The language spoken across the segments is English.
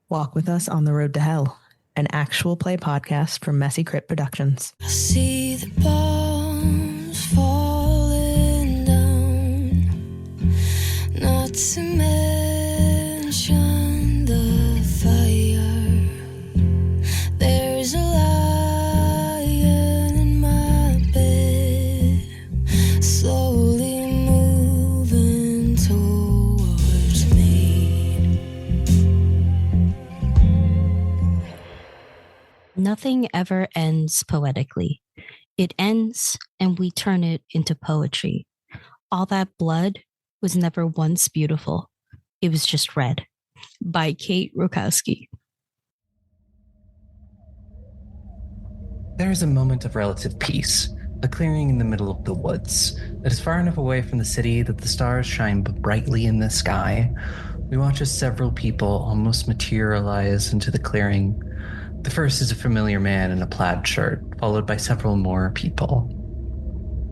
Walk with us on the road to hell, an actual play podcast from Messy Crypt Productions. I see the bombs falling down, not to mention the fire. There's a lion in my bed, slowly moving towards me. Nothing ever ends poetically. It ends and we turn it into poetry. All that blood was never once beautiful. It was just red. By Kait Rokowski. There is a moment of relative peace, a clearing in the middle of the woods that is far enough away from the city that the stars shine brightly in the sky. We watch as several people almost materialize into the clearing. The first is a familiar man in a plaid shirt, followed by several more people.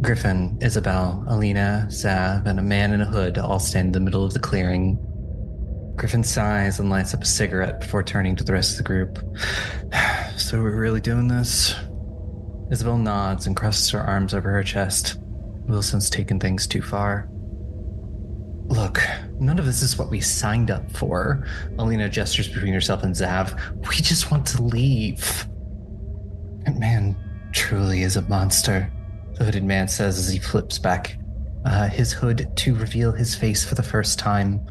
Griffin, Isabel, Alina, Zav, and a man in a hood all stand in the middle of the clearing. Griffin sighs and lights up a cigarette before turning to the rest of the group. So we're really doing this? Isabel nods and crosses her arms over her chest. Wilson's taken things too far. Look, none of this is what we signed up for. Alina gestures between herself and Zav. We just want to leave. That man truly is a monster, the hooded man says as he flips back his hood to reveal his face for the first time.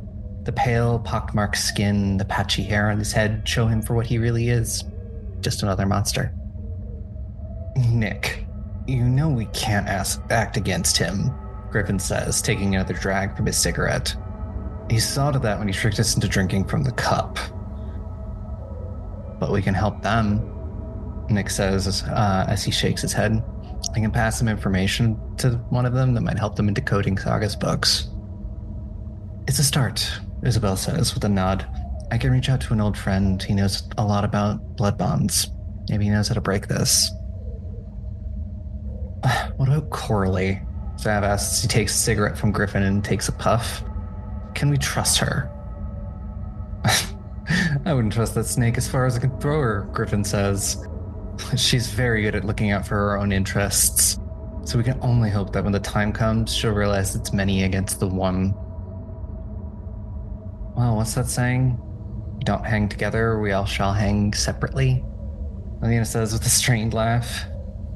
The pale, pockmarked skin, the patchy hair on his head show him for what he really is. Just another monster. Nick, you know we can't act against him, Griffin says, taking another drag from his cigarette. He saw to that when he tricked us into drinking from the cup. But we can help them, Nick says as he shakes his head. I can pass some information to one of them that might help them in decoding Saga's books. It's a start, Isabel says with a nod. I can reach out to an old friend. He knows a lot about blood bonds. Maybe he knows how to break this. What about Coralie? Zav asks. He takes a cigarette from Griffin and takes a puff. Can we trust her? I wouldn't trust that snake as far as I can throw her, Griffin says. She's very good at looking out for her own interests. So we can only hope that when the time comes, she'll realize it's many against the one. Well, what's that saying? We don't hang together, we all shall hang separately. Alina says with a strained laugh.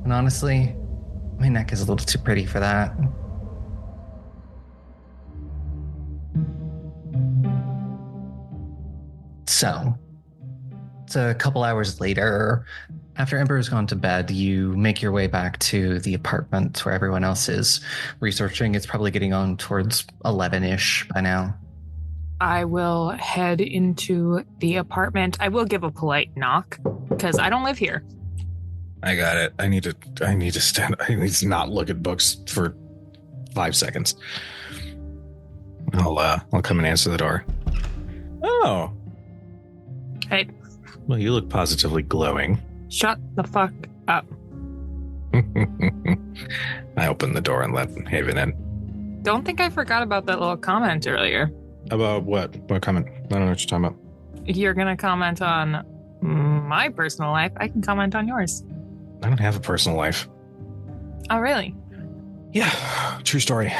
And honestly, my neck is a little too pretty for that. So, it's a couple hours later. After Ember has gone to bed, you make your way back to the apartment where everyone else is researching. It's probably getting on towards 11-ish by now. I will head into the apartment. I will give a polite knock because I don't live here. I got it. I need to stand. I need to not look at books for 5 seconds. I'll come and answer the door. Oh. Hey. Well, you look positively glowing. Shut the fuck up. I open the door and let Haven in. Don't think I forgot about that little comment earlier. About what? What comment? I don't know what you're talking about. You're going to comment on my personal life. I can comment on yours. I don't have a personal life. Oh, really? Yeah, true story.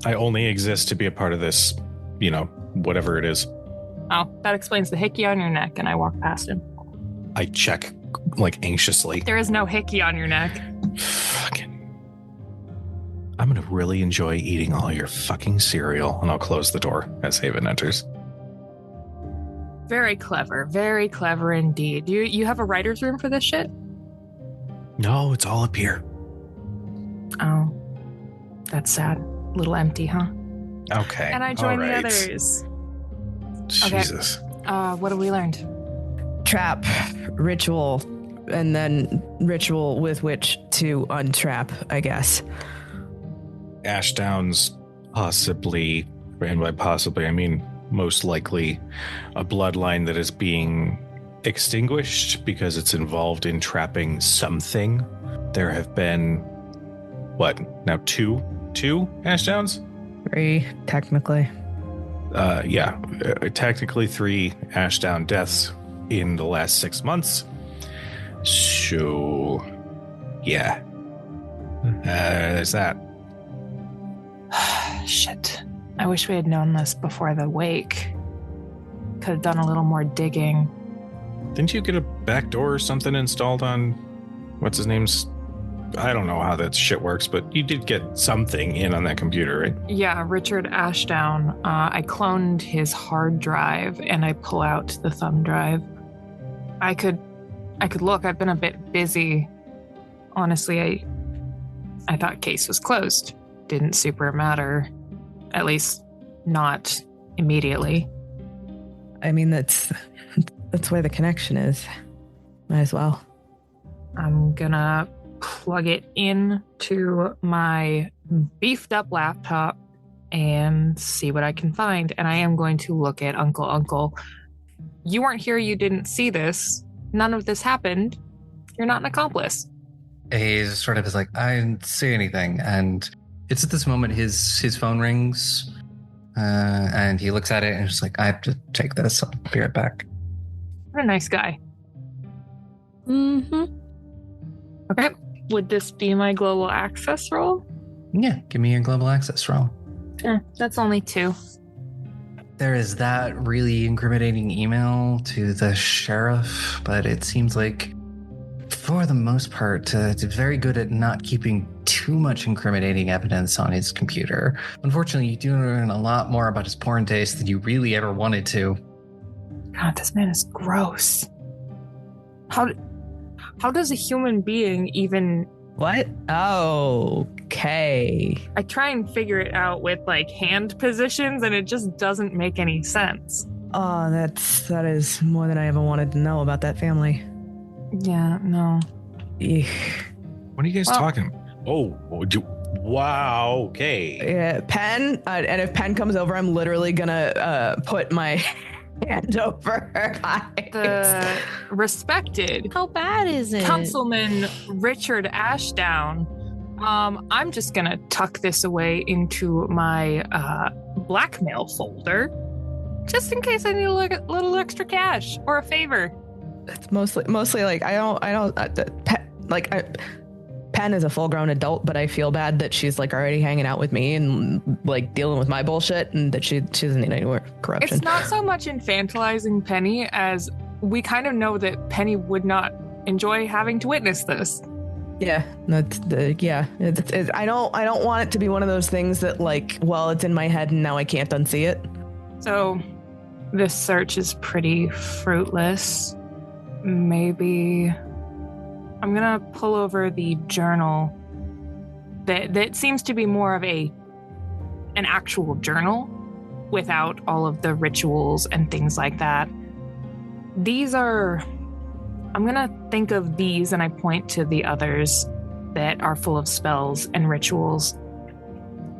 I only exist to be a part of this, whatever it is. Oh, that explains the hickey on your neck, and I walk past him. I check, anxiously. There is no hickey on your neck. Fucking. I'm going to really enjoy eating all your fucking cereal, and I'll close the door as Haven enters. Very clever indeed. You have a writer's room for this shit? No, it's all up here. Oh, that's sad. A little empty, huh? Okay. And I join all right. the others. Jesus. Okay. What have we learned? Trap, ritual, and then ritual with which to untrap, I guess. Ashdown's possibly, and by possibly, I mean most likely, a bloodline that is being extinguished because it's involved in trapping something. There have been, two Ashdowns? 3, technically. technically 3 Ashdown deaths in the last 6 months. So, yeah. There's that. Shit. I wish we had known this before the wake. Could have done a little more digging. Didn't you get a back door or something installed on what's his name's? I don't know how that shit works, but you did get something in on that computer, right? Yeah, Richard Ashdown. I cloned his hard drive and I pull out the thumb drive. I could look. I've been a bit busy. Honestly, I thought case was closed. Didn't super matter. At least not immediately. I mean, that's where the connection is. Might as well. I'm gonna plug it into my beefed up laptop and see what I can find. And I am going to look at Uncle. You weren't here. You didn't see this. None of this happened. You're not an accomplice. He sort of is like, I didn't see anything. And it's at this moment his phone rings. And he looks at it and is just like, I have to take this. I'll be right back. What a nice guy. Mm-hmm. Okay. Would this be my global access roll? Yeah, give me your global access roll. That's only 2. There is that really incriminating email to the sheriff, but it seems like, for the most part, it's very good at not keeping too much incriminating evidence on his computer. Unfortunately, you do learn a lot more about his porn taste than you really ever wanted to. God, this man is gross. How does a human being even... What? Oh, okay. I try and figure it out with like hand positions and it just doesn't make any sense. Oh, that is more than I ever wanted to know about that family. Yeah, no. Eek. What are you guys talking? Wow. Okay. Yeah, Pen, and if Pen comes over, I'm literally gonna put my hand over her eyes. The respected How bad is it? Councilman Richard Ashdown. I'm just gonna tuck this away into my blackmail folder, just in case I need a little extra cash or a favor. It's mostly like Pen is a full-grown adult, but I feel bad that she's like already hanging out with me and like dealing with my bullshit, and that she doesn't need any more corruption. It's not so much infantilizing Penny as we kind of know that Penny would not enjoy having to witness this. Yeah, I don't want it to be one of those things that like, well, it's in my head and now I can't unsee it. So this search is pretty fruitless. Maybe I'm gonna pull over the journal that seems to be more of an actual journal without all of the rituals and things like that. I'm gonna think of these, and I point to the others that are full of spells and rituals.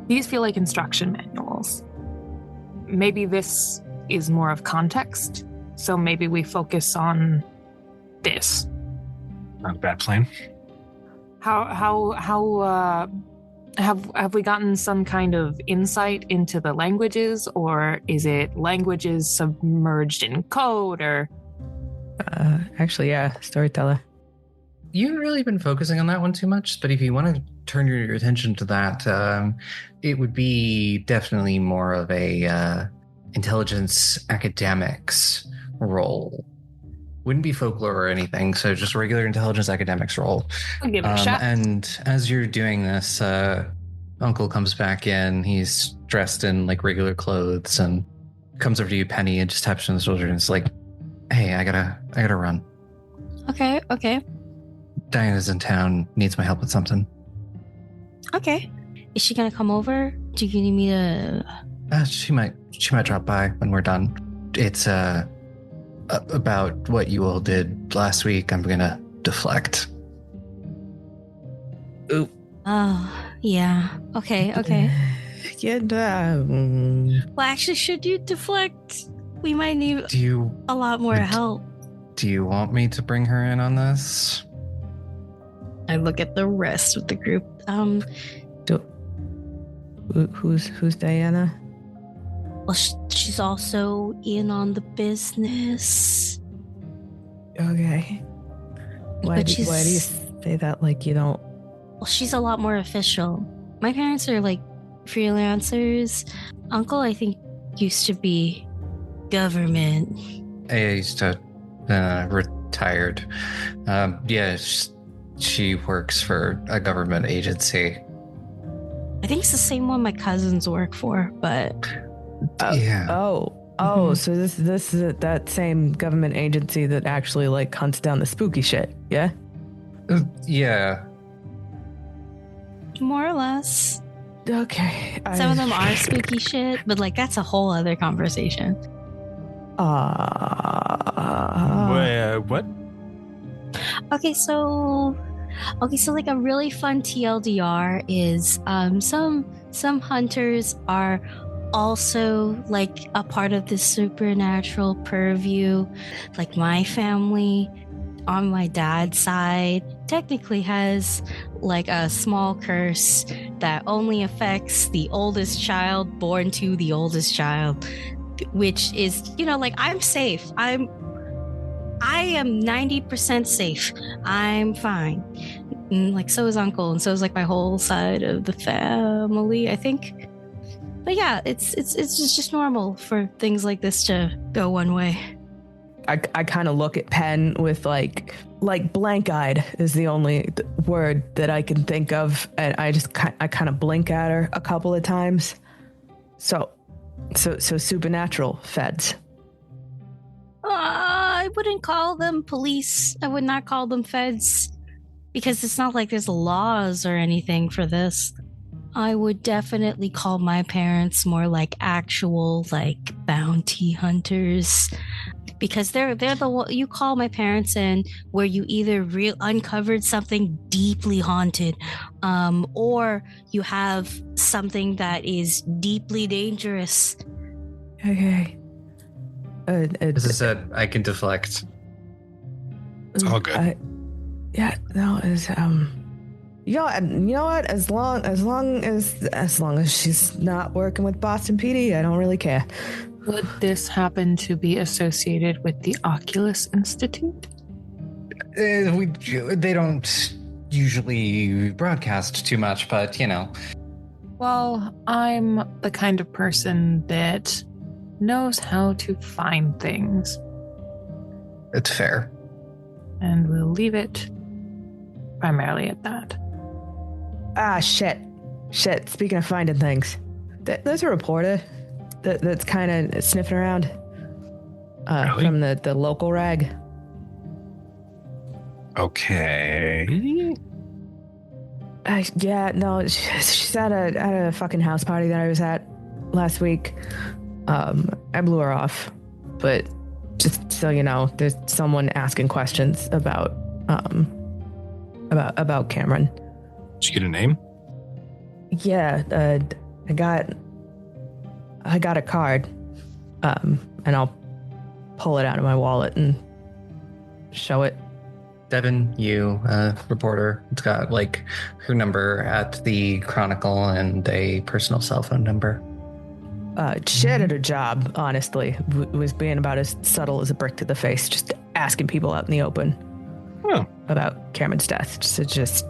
These feel like instruction manuals. Maybe this is more of context, so maybe we focus on this. Not a bad plan. Have we gotten some kind of insight into the languages, or is it languages submerged in code, or? Actually, yeah, storyteller. You haven't really been focusing on that one too much, but if you want to turn your attention to that, it would be definitely more of a intelligence academics role. Wouldn't be folklore or anything, so just regular intelligence academics role. I'll give it a shot. And as you're doing this, Uncle comes back in. He's dressed in like regular clothes and comes over to you, Penny, and just taps you on the shoulder and is like, "Hey, I gotta run. Okay. Diana's in town, needs my help with something." Okay. Is she gonna come over? Do you need me to? She might drop by when we're done. It's about what you all did last week. I'm gonna deflect. Ooh. Oh, yeah. Okay. Well, actually, should you deflect? We might need a lot more help. Do you want me to bring her in on this? I look at the rest of the group. Who's Diana? Well, she's also in on the business. Okay. Why But do you say that like you don't? Well, she's a lot more official. My parents are like freelancers. Uncle, I think, used to be government. I used to retired. Yeah, she works for a government agency. I think it's the same one my cousins work for, but Yeah. Oh, so this is that same government agency that actually like hunts down the spooky shit, yeah? Yeah. more or less. Okay. Some of them are spooky shit, but like that's a whole other conversation. What? Okay, so like a really fun TLDR is some hunters are also like a part of the supernatural purview. Like my family on my dad's side technically has like a small curse that only affects the oldest child born to the oldest child, which is, like I'm safe. I am 90% safe. I'm fine. And like so is uncle, and so is like my whole side of the family, I think. But yeah, it's just normal for things like this to go one way. I kind of look at Penn with like blank-eyed is the only word that I can think of, and I kind of blink at her a couple of times. So supernatural feds. I wouldn't call them police. I would not call them feds, because it's not like there's laws or anything for this. I would definitely call my parents more like actual like bounty hunters, because they're the you call my parents in where you either uncovered something deeply haunted, or you have something that is deeply dangerous. Okay. As I said, I can deflect. It's all good. Yeah, no, it's you know what? As long as she's not working with Boston PD, I don't really care. Would this happen to be associated with the Oculus Institute? They don't usually broadcast too much, but Well, I'm the kind of person that knows how to find things. it's fair. And we'll leave it primarily at that. Shit. Speaking of finding things, there's a reporter that's kind of sniffing around Really? from the local rag. Okay. Yeah, no, she's at a fucking house party that I was at last week. I blew her off, but just so you know, there's someone asking questions about Cameron. Did you get a name? Yeah, I got a card, and I'll pull it out of my wallet and show it. Devin, you, reporter, it's got like her number at the Chronicle and a personal cell phone number. She did her job, honestly. Was being about as subtle as a brick to the face, just asking people out in the open about Cameron's death. So just,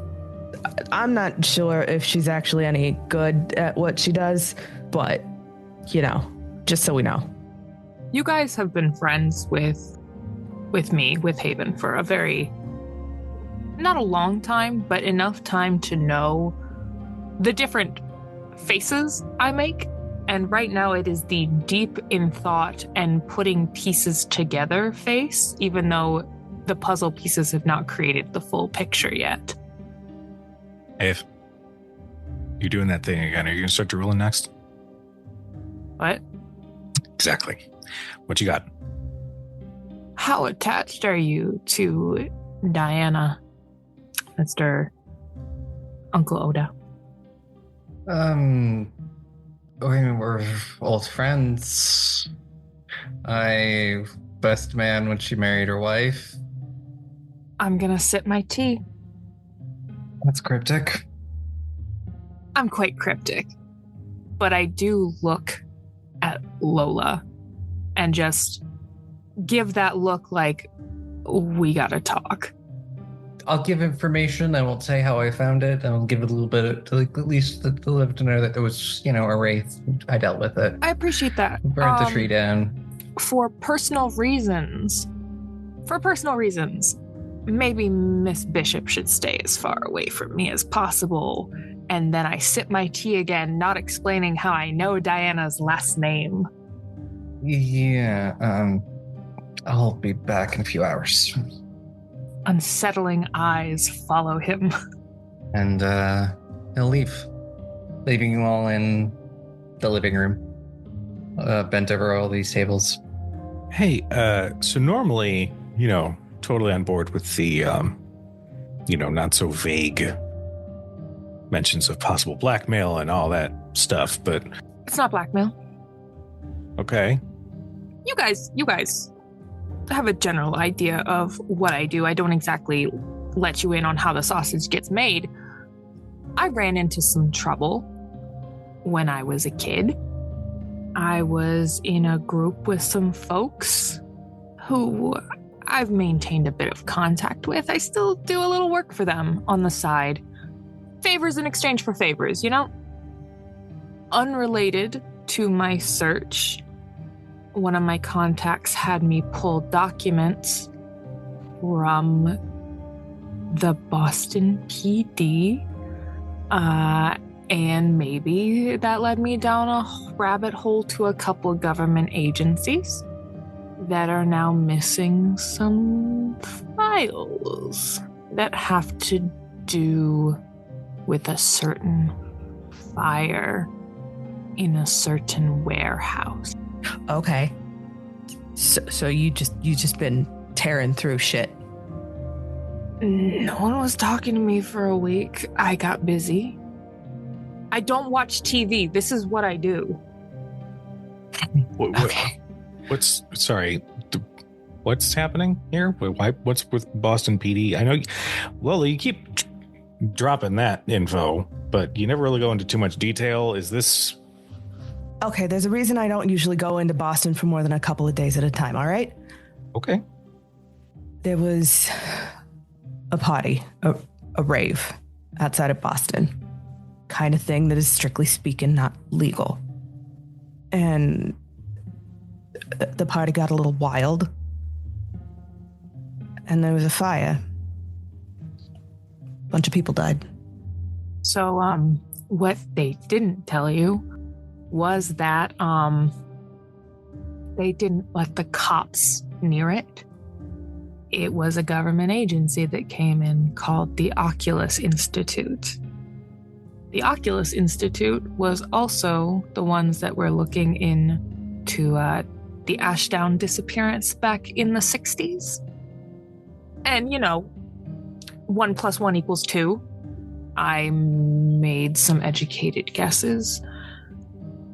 I'm not sure if she's actually any good at what she does, but, just so we know. You guys have been friends with me, with Haven, for a very, not a long time, but enough time to know the different faces I make. And right now it is the deep in thought and putting pieces together face, even though the puzzle pieces have not created the full picture yet. If you're doing that thing again, are you going to start drooling next? What? Exactly. What you got? How attached are you to Diana, Mr. Uncle Oda? We're old friends. I best man when she married her wife. I'm gonna sip my tea. That's cryptic. I'm quite cryptic, but I do look at Lola and just give that look like, we gotta talk. I'll give information. I won't say how I found it. I'll give it a little bit to at least to live to know that there was, a wraith. I dealt with it. I appreciate that. Burnt the tree down. For personal reasons, maybe Miss Bishop should stay as far away from me as possible. And then I sip my tea again, not explaining how I know Diana's last name. Yeah, I'll be back in a few hours. Unsettling eyes follow him. And he'll leave, leaving you all in the living room, bent over all these tables. Hey, so normally, totally on board with the, not so vague mentions of possible blackmail and all that stuff, but... It's not blackmail. Okay. You guys have a general idea of what I do. I don't exactly let you in on how the sausage gets made. I ran into some trouble when I was a kid. I was in a group with some folks who I've maintained a bit of contact with. I still do a little work for them on the side. Favors in exchange for favors, Unrelated to my search, one of my contacts had me pull documents from the Boston PD, and maybe that led me down a rabbit hole to a couple government agencies that are now missing some files that have to do with a certain fire in a certain warehouse. Okay. So you just been tearing through shit. No one was talking to me for a week. I got busy. I don't watch TV. This is what I do. Okay. What's happening here? What's with Boston PD? I know, Lola, you keep dropping that info, but you never really go into too much detail. Is this... Okay, there's a reason I don't usually go into Boston for more than a couple of days at a time, all right? Okay. There was a party, a rave outside of Boston. Kind of thing that is strictly speaking not legal. And the party got a little wild. And there was a fire. Bunch of people died. So, what they didn't tell you was that, they didn't let the cops near it. It was a government agency that came in called the Oculus Institute. The Oculus Institute was also the ones that were looking into the Ashdown disappearance back in the 60s. And, 1 + 1 = 2. I made some educated guesses.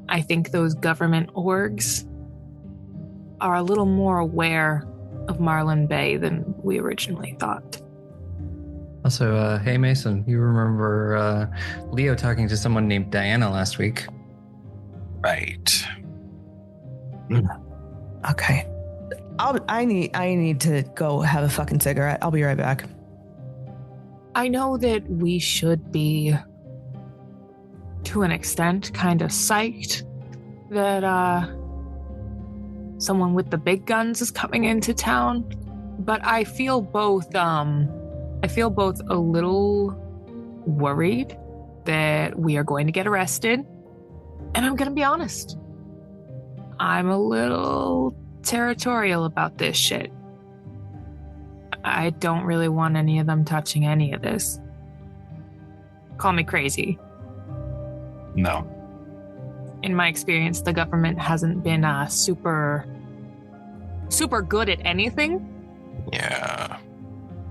I think those government orgs are a little more aware of Marlin Bay than we originally thought. Also, hey Mason, you remember Leo talking to someone named Diana last week? Right. Okay. I need to go have a fucking cigarette. I'll be right back. I know that we should be, to an extent, kind of psyched that someone with the big guns is coming into town, but I feel both a little worried that we are going to get arrested, and I'm going to be honest, I'm a little territorial about this shit. I don't really want any of them touching any of this. Call me crazy. No. In my experience, the government hasn't been super good at anything. Yeah.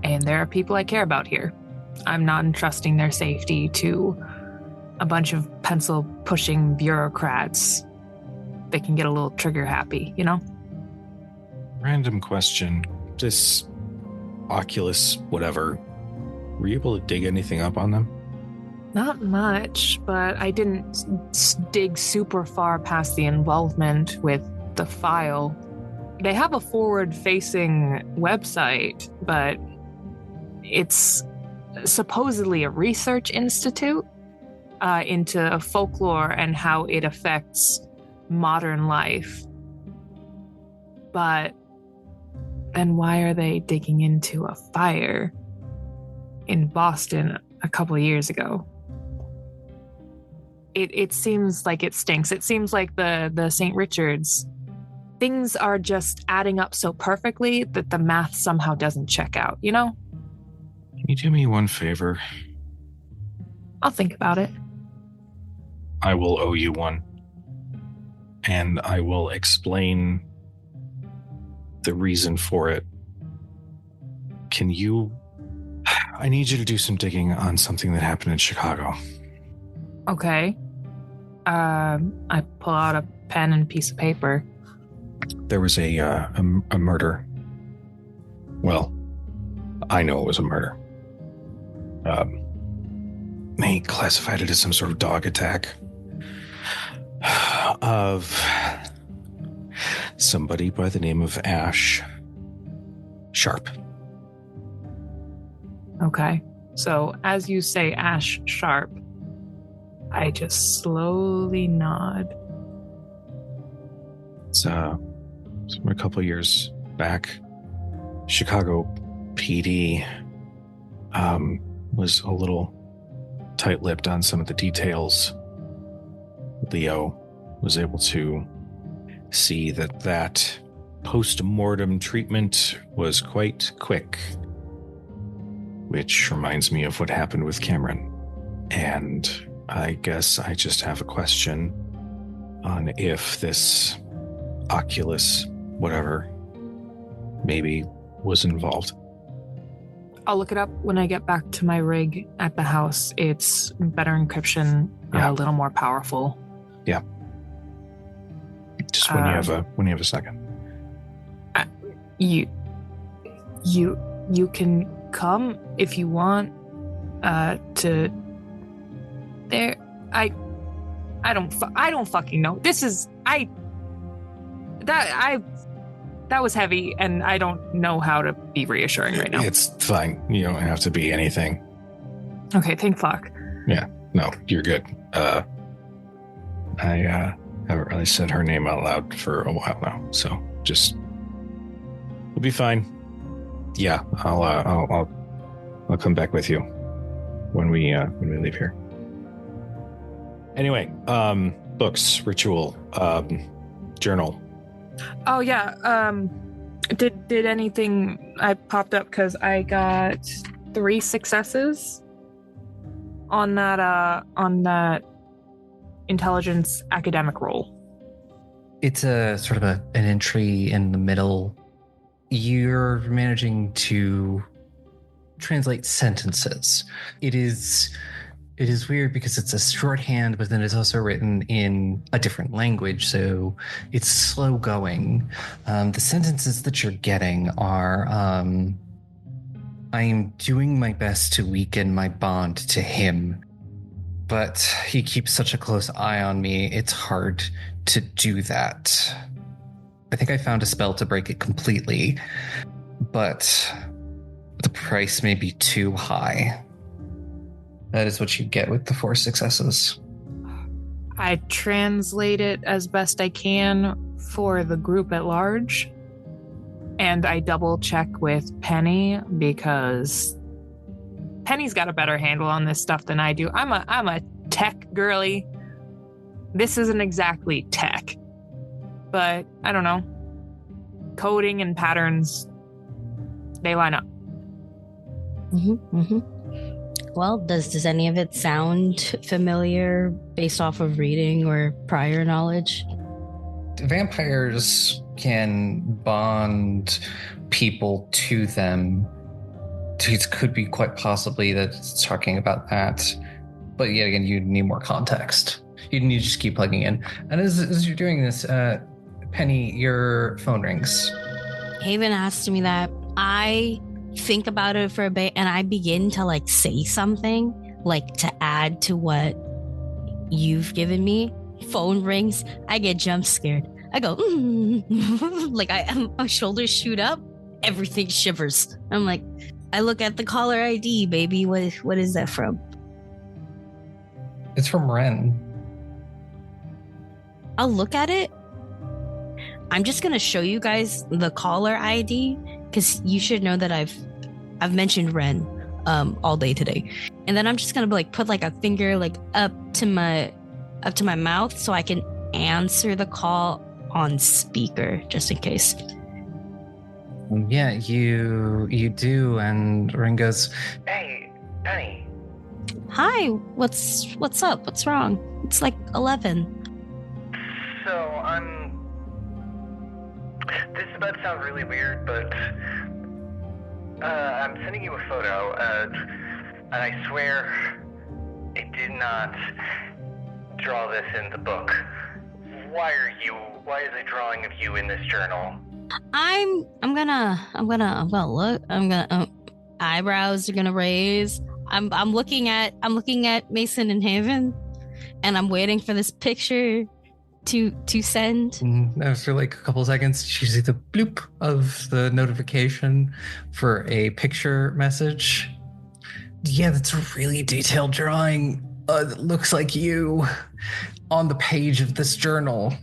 And there are people I care about here. I'm not entrusting their safety to a bunch of pencil-pushing bureaucrats that can get a little trigger-happy, Random question. This Oculus, whatever, were you able to dig anything up on them? Not much, but I didn't dig super far past the involvement with the file. They have a forward-facing website, but it's supposedly a research institute into folklore and how it affects modern life. But then why are they digging into a fire in Boston a couple of years ago? It seems like it stinks. It seems like the St. Richard's. Things are just adding up so perfectly that the math somehow doesn't check out, you know? Can you do me one favor? I'll think about it. I will owe you one. And I will explain the reason for it. I need you to do some digging on something that happened in Chicago. Okay. I pull out a pen and piece of paper. There was a murder. Well, I know it was a murder. They classified it as some sort of dog attack of somebody by the name of Ash Sharp. Okay. So as you say Ash Sharp, I just slowly nod. It's from a couple years back. Chicago PD was a little tight-lipped on some of the details. Leo was able to see that post-mortem treatment was quite quick, which reminds me of what happened with Cameron. And I guess I just have a question on if this Oculus, whatever, maybe was involved. I'll look it up when I get back to my rig at the house. It's better encryption, Yeah. a little more powerful. Yeah. Just when you have a second. You can come if you want to there. I don't fucking know. That was heavy, and I don't know how to be reassuring right now. It's fine. You don't have to be anything. Okay, thank fuck. Yeah, no, you're good. I haven't really said her name out loud for a while now, so we'll be fine. Yeah, I'll come back with you when we leave here. Anyway, books, ritual, journal. Oh yeah. Did anything? I popped up because I got 3 successes on that intelligence academic roll. It's a sort of an entry in the middle. You're managing to translate sentences. It is weird because it's a shorthand, but then it's also written in a different language, so it's slow going. The sentences that you're getting are, I am doing my best to weaken my bond to him, but he keeps such a close eye on me, it's hard to do that. I think I found a spell to break it completely, but the price may be too high. That is what you get with the 4 successes. I translate it as best I can for the group at large, and I double check with Penny because Penny's got a better handle on this stuff than I do. I'm a tech girly. This isn't exactly tech, but I don't know. Coding and patterns, they line up. Well, does any of it sound familiar based off of reading or prior knowledge? Vampires can bond people to them. It could be quite possibly that it's talking about that. But yet again, you need more context. You need to just keep plugging in. And as you're doing this, Penny, your phone rings. Haven asked me that. I think about it for a bit and I begin to say something like to add to what you've given me, phone rings, I get jump scared. I go, like my shoulders shoot up, everything shivers. I'm like, I look at the caller ID, baby. What is that from? It's from Wren. I'll look at it. I'm just gonna show you guys the caller ID because you should know that I've mentioned Wren all day today, and then I'm just gonna like put like a finger like up to my mouth so I can answer the call on speaker just in case. Yeah, you do, and Wren goes, "Hey, Penny." Hi, what's up? What's wrong? It's like 11. So this is about to sound really weird, but I'm sending you a photo, and I swear it did not draw this in the book. Why is a drawing of you in this journal? I'm gonna look. Eyebrows are gonna raise. I'm looking at Mason and Haven, and I'm waiting for this picture to send. And after like a couple of seconds, you see the bloop of the notification for a picture message. Yeah, that's a really detailed drawing. That looks like you on the page of this journal.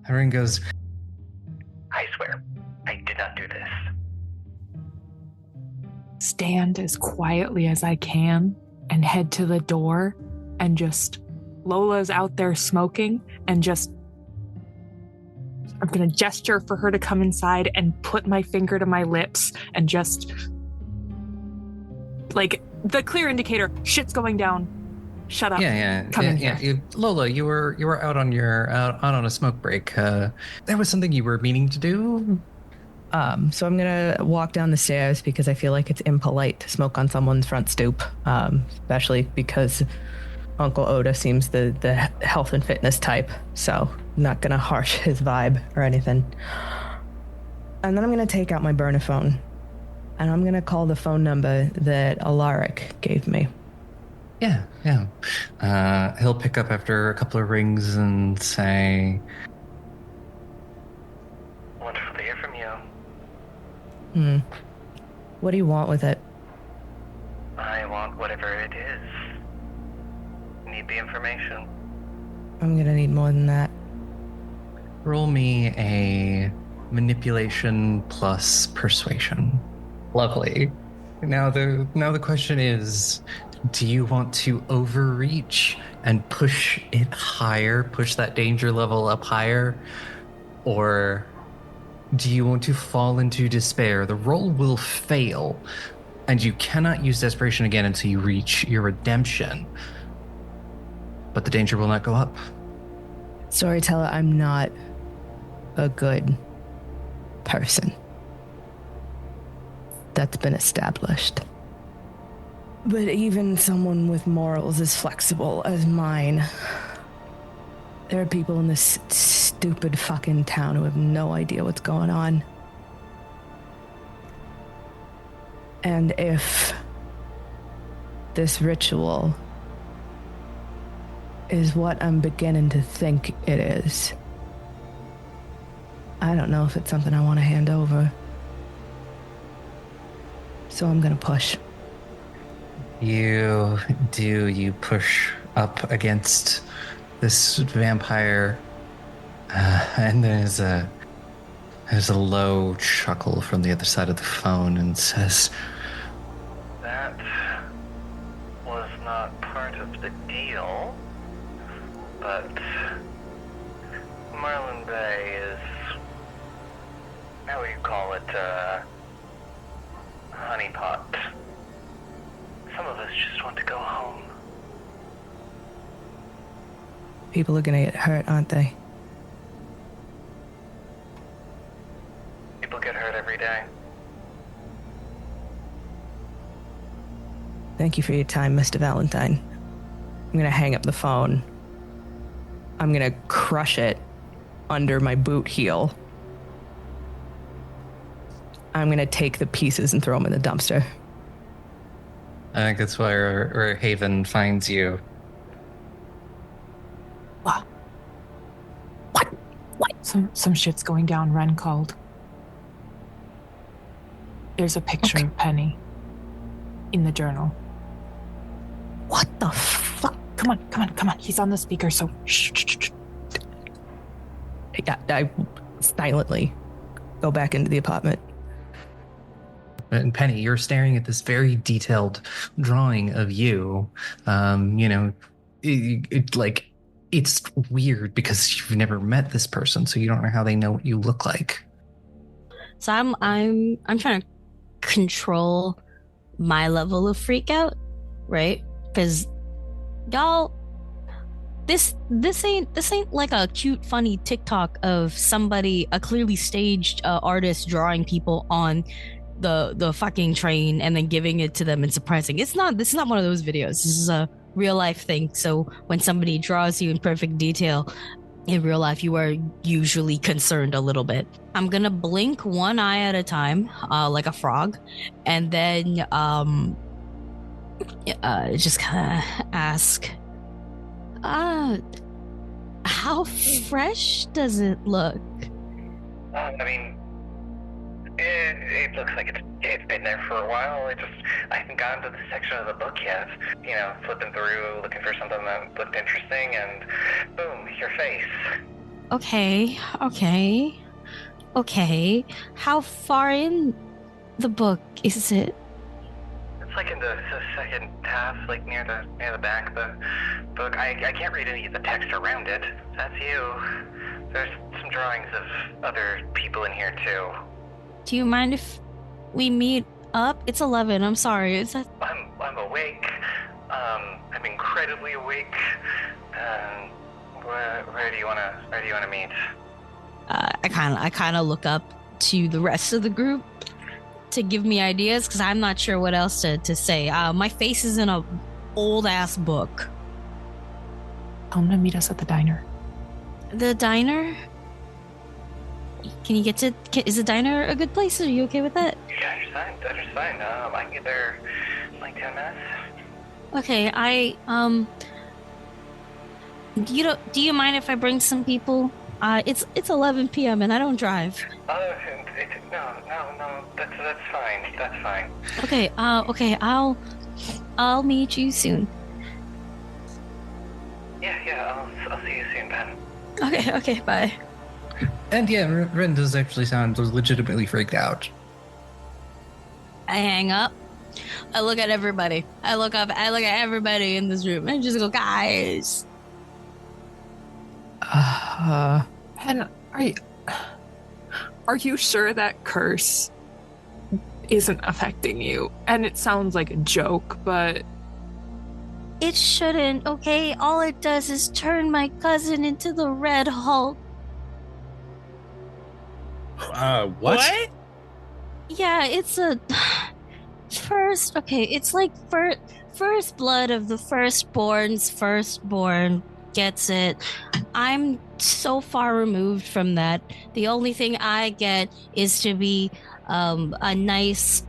Wren goes, I swear, I did not do this. Stand as quietly as I can and head to the door, and just Lola's out there smoking, and just I'm gonna gesture for her to come inside and put my finger to my lips and just like the clear indicator, shit's going down. Shut up. Come in here. Lola, you were out on a smoke break. There was something you were meaning to do. So I'm gonna walk down the stairs because I feel like it's impolite to smoke on someone's front stoop, especially because Uncle Oda seems the health and fitness type. So I'm not gonna harsh his vibe or anything. And then I'm gonna take out my burner phone, and I'm gonna call the phone number that Alaric gave me. Yeah. He'll pick up after a couple of rings and say, Wonderful to hear from you. What do you want with it? I want whatever it is. Need the information. I'm gonna need more than that. roll me a manipulation plus persuasion. Lovely. Now the question is, do you want to overreach and push it higher, push that danger level up higher? Or do you want to fall into despair? The roll will fail, and you cannot use desperation again until you reach your redemption. But the danger will not go up. Storyteller, I'm not a good person. That's been established. But even someone with morals as flexible as mine, there are people in this stupid fucking town who have no idea what's going on. And if this ritual is what I'm beginning to think it is, I don't know if it's something I want to hand over. So I'm gonna push. You push up against this vampire, and there's a low chuckle from the other side of the phone and says, That was not part of the deal, but Marlin Bay is, how would you call it, honeypot. Some of us just want to go home. People are gonna get hurt, aren't they? People get hurt every day. Thank you for your time, Mr. Valentine. I'm gonna hang up the phone. I'm gonna crush it under my boot heel. I'm gonna take the pieces and throw them in the dumpster. I think that's where Haven finds you. What? Some shit's going down, Wren called. There's a picture of Penny in the journal. What the fuck? Come on. He's on the speaker, so shh. I silently go back into the apartment. And Penny, you're staring at this very detailed drawing of you. It's weird because you've never met this person, so you don't know how they know what you look like. So I'm trying to control my level of freak out, right? Because y'all, this ain't like a cute, funny TikTok of somebody, a clearly staged artist drawing people on the fucking train and then giving it to them and surprising. This is not one of those videos. This is a real life thing. So when somebody draws you in perfect detail in real life, you are usually concerned a little bit. I'm gonna blink one eye at a time, like a frog, and then just kind of ask, how fresh does it look? I mean, it looks like it's been there for a while. I haven't gotten to the section of the book yet. Flipping through, looking for something that looked interesting, and boom, your face. Okay. How far in the book is it? It's like in the second half, like near the back of the book. I can't read any of the text around it. That's you. There's some drawings of other people in here too. Do you mind if we meet up? It's 11. I'm sorry. I'm awake. I'm incredibly awake. Where do you wanna meet? I kind of look up to the rest of the group to give me ideas because I'm not sure what else to say. My face is in a old ass book. Tell him to meet us at the diner. The diner? Can you get to? Is the diner a good place? Are you okay with that? Diner's fine. I can get there in like 10 minutes. Okay, do you mind if I bring some people? It's 11 p.m. and I don't drive. No, that's fine. Okay, I'll meet you soon. Yeah, I'll see you soon, Ben. Okay, bye. And yeah, Wren does actually sound legitimately freaked out. I hang up. I look at everybody. I look up. I look at everybody in this room. I just go, guys. Ben, are you sure that curse isn't affecting you? And it sounds like a joke, but it shouldn't. Okay, all it does is turn my cousin into the Red Hulk. What? Yeah, it's a first. Okay, it's like first blood of the firstborn gets it. I'm so far removed from that. The only thing I get is to be a nice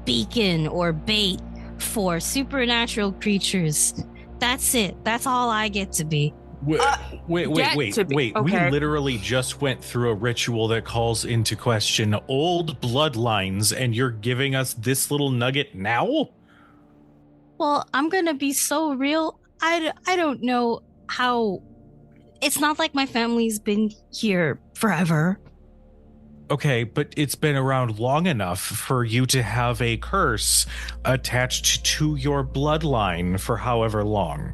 beacon or bait for supernatural creatures. That's it. That's all I get to be. Wait. Okay. We literally just went through a ritual that calls into question old bloodlines, and you're giving us this little nugget now? Well, I'm gonna be so real. I don't know how. It's not like my family's been here forever. Okay, but it's been around long enough for you to have a curse attached to your bloodline for however long.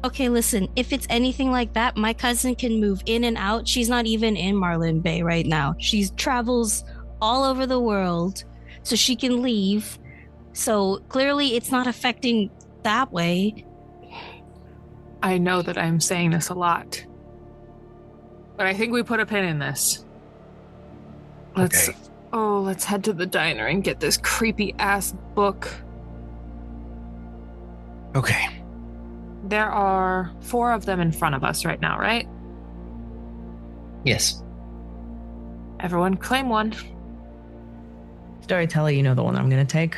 Okay, listen, if it's anything like that, my cousin can move in and out. She's not even in Marlin Bay right now. She travels all over the world, so she can leave. So clearly it's not affecting that way. I know that I'm saying this a lot, but I think we put a pin in this. Let's head to the diner and get this creepy ass book. Okay. There are 4 of them in front of us right now, right? Yes. Everyone claim one. Storyteller, you know the one I'm going to take.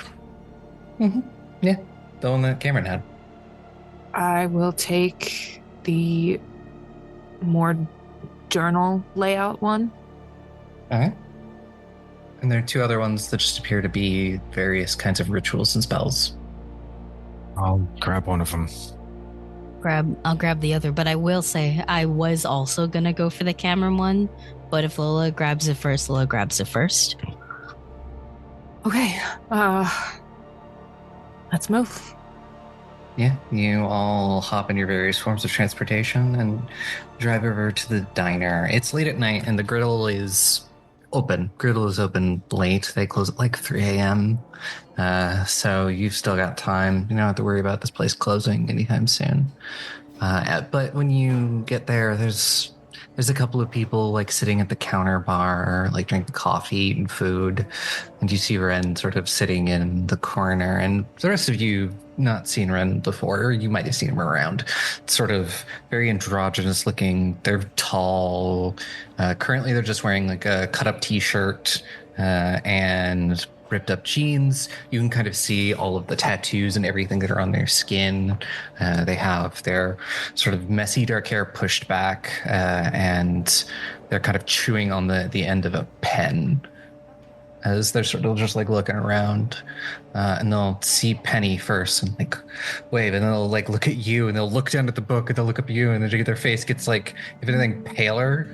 Mm-hmm. Yeah, the one that Cameron had. I will take the more journal layout one. All right. And there are 2 other ones that just appear to be various kinds of rituals and spells. I'll grab one of them. I'll grab the other, but I will say I was also gonna go for the Cameron one, but if Lola grabs it first, Lola grabs it first. Okay, let's move. Yeah, you all hop in your various forms of transportation and drive over to the diner. It's late at night and the griddle is open. Griddle is open late. They close at like 3 a.m. So you've still got time. You don't have to worry about this place closing anytime soon. But when you get there, there's a couple of people like sitting at the counter bar, like drinking coffee, eating food. And you see Wren sort of sitting in the corner. And the rest of you not seen Wren before, or you might have seen him around. Sort of very androgynous looking. They're tall. Currently, they're just wearing like a cut-up t-shirt and ripped up jeans. You can kind of see all of the tattoos and everything that are on their skin. They have their sort of messy dark hair pushed back, and they're kind of chewing on the end of a pen as they're sort of just like looking around. And they'll see Penny first and like wave, and then they'll like look at you, and they'll look down at the book, and they'll look up at you, and then their face gets like, if anything, paler.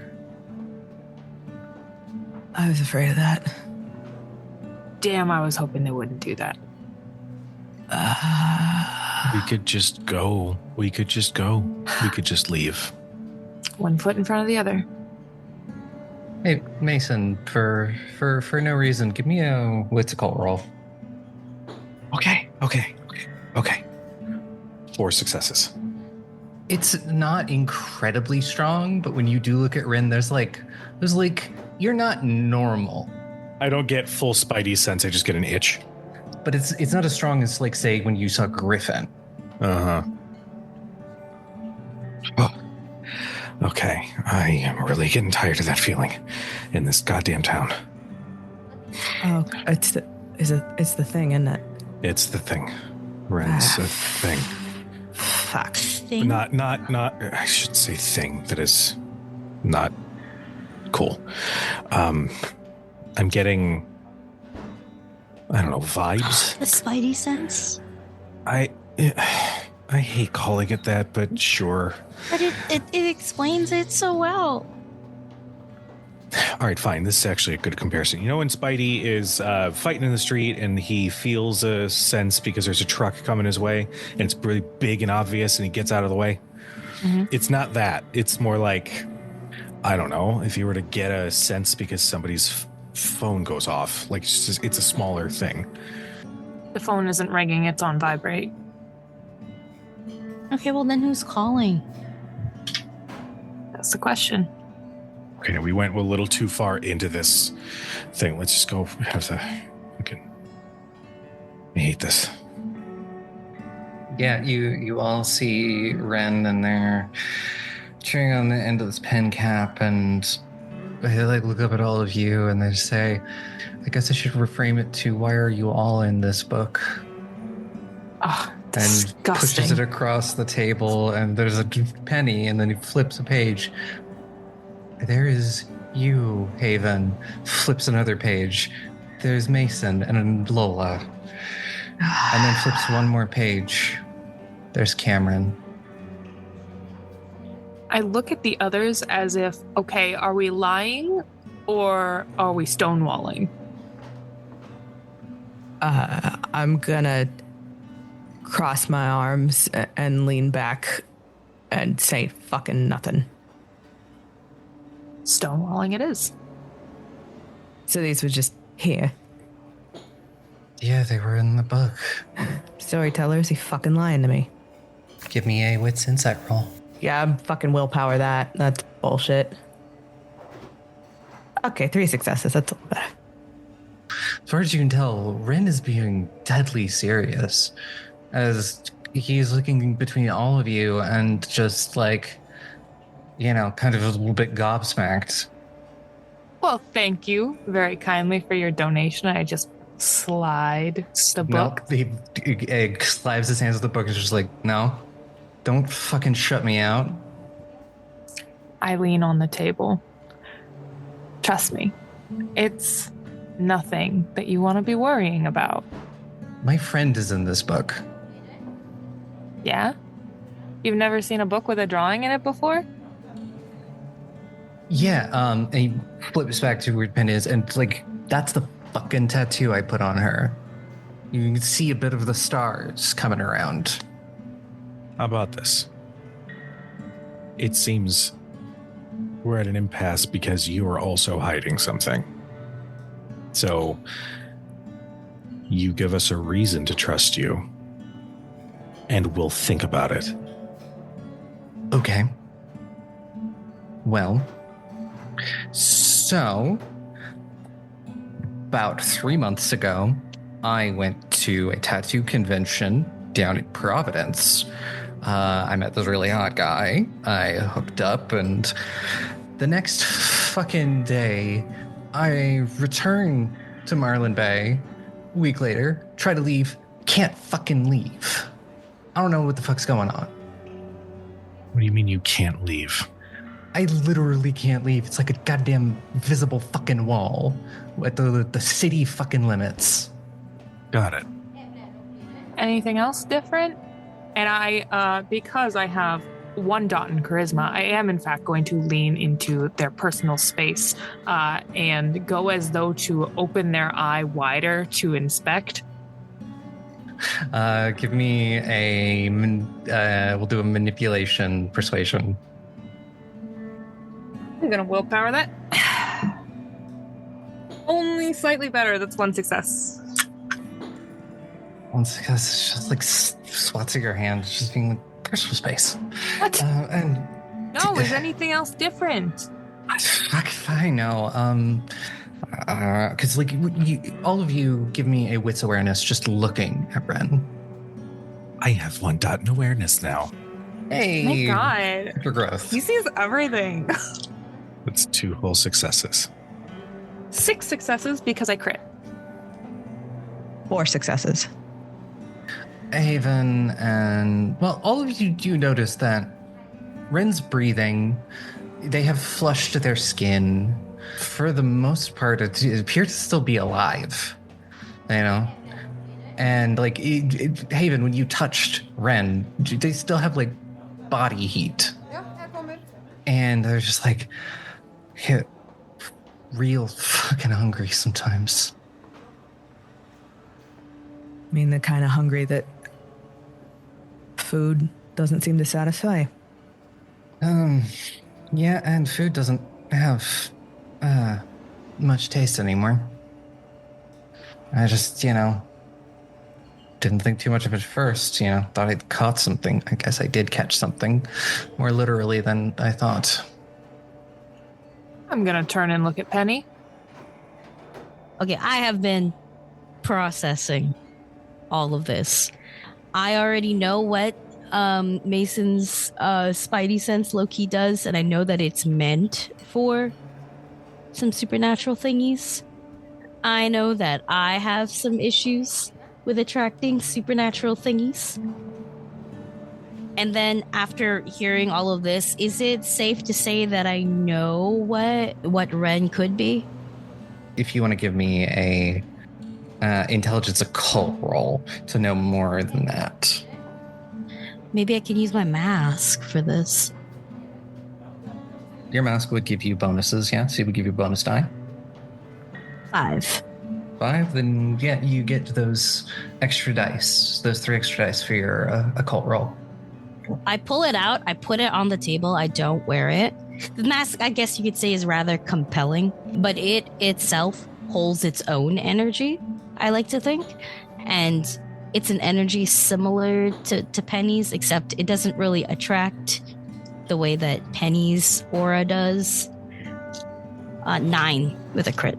I was afraid of that. Damn, I was hoping they wouldn't do that. We could just go. We could just leave. One foot in front of the other. Hey, Mason, for no reason, give me a what's it called roll. Okay. 4 successes. It's not incredibly strong, but when you do look at Wren, there's like you're not normal. I don't get full Spidey sense. I just get an itch. But it's not as strong as like say when you saw Griffin. Uh-huh. Oh. Okay. I am really getting tired of that feeling in this goddamn town. Oh, it's the thing, isn't it? It's the thing. Wren's a thing. Fuck. Thing? Not I should say thing that is not cool. I'm getting, I don't know, vibes. The Spidey sense? I hate calling it that, but sure. But it explains it so well. All right, fine. This is actually a good comparison. You know when Spidey is fighting in the street and he feels a sense because there's a truck coming his way and it's really big and obvious and he gets out of the way? Mm-hmm. It's not that. It's more like, I don't know, if you were to get a sense because somebody's phone goes off. Like, it's a smaller thing. The phone isn't ringing, it's on vibrate. Okay, well then who's calling? That's the question. Okay, we went a little too far into this thing. Let's just go have the fucking... I hate this. Yeah, you all see Wren and they're chewing on the end of this pen cap, and they like look up at all of you and they say, I guess I should reframe it to, why are you all in this book? Oh, and disgusting. pushes it across the table, and there's a penny, and then he flips a page. There is you, Haven. Flips another page. There's Mason and Lola. And then flips one more page. There's Cameron. I look at the others as if, okay, are we lying or are we stonewalling? I'm gonna cross my arms and lean back and say fucking nothing. Stonewalling it is. So these were just here. Yeah, they were in the book. Storytellers, he fucking lying to me. Give me a wits insight roll. Yeah, I'm fucking willpower that. That's bullshit. Okay, 3 successes. That's a little better. As far as you can tell, Wren is being deadly serious as he's looking between all of you and just like, you know, kind of a little bit gobsmacked. Well, thank you very kindly for your donation. I just slide the book. No, he slides his hands with the book and is just like, no, don't fucking shut me out. I lean on the table. Trust me, it's nothing that you want to be worrying about. My friend is in this book. Yeah? You've never seen a book with a drawing in it before? Yeah, and he flips back to where Pen is, and like, that's the fucking tattoo I put on her. You can see a bit of the stars coming around. How about this? It seems we're at an impasse because you are also hiding something. So, you give us a reason to trust you, and we'll think about it. Okay. Well, so about 3 months ago, I went to a tattoo convention down in Providence. I met this really hot guy. I hooked up, and the next fucking day, I return to Marlin Bay. A week later, try to leave, can't fucking leave. I don't know what the fuck's going on. What do you mean you can't leave? I literally can't leave. It's like a goddamn visible fucking wall at the city fucking limits. Got it. Anything else different? And I, because I have 1 dot in charisma, I am in fact going to lean into their personal space and go as though to open their eye wider to inspect. Give me we'll do a manipulation persuasion. I'm gonna willpower that. Only slightly better. That's 1 success. Once because it's just like swats at your hand, just being like personal space. What? And No, is anything else different? I know. Because like all of you give me a wits awareness just looking at Wren. I have 1 dot in awareness now. Hey, Oh my God. for growth. He sees everything. That's 2 whole successes. 6 successes because I crit. 4 successes. Haven and well, all of you do notice that Wren's breathing. They have flushed their skin. For the most part, it appears to still be alive. You know, and like Haven, when you touched Wren, they still have like body heat. And they're just like real fucking hungry sometimes. I mean, the kind of hungry that food doesn't seem to satisfy. Yeah, and food doesn't have much taste anymore. I just, didn't think too much of it first, thought I'd caught something. I guess I did catch something more literally than I thought. I'm gonna turn and look at Penny. Okay, I have been processing all of this. I already know what Mason's spidey sense low-key does, and I know that it's meant for some supernatural thingies. I know that I have some issues with attracting supernatural thingies. And then after hearing all of this, is it safe to say that I know what Wren could be? If you want to give me a intelligence occult roll to know more than that. Maybe I can use my mask for this. Your mask would give you bonuses, yeah? So it would give you a bonus die. 5. 5, then yeah, you get those extra dice, those 3 extra dice for your occult roll. I pull it out, I put it on the table, I don't wear it. The mask, I guess you could say, is rather compelling, but it itself holds its own energy, I like to think. And it's an energy similar to Penny's, except it doesn't really attract the way that Penny's aura does. 9 with a crit.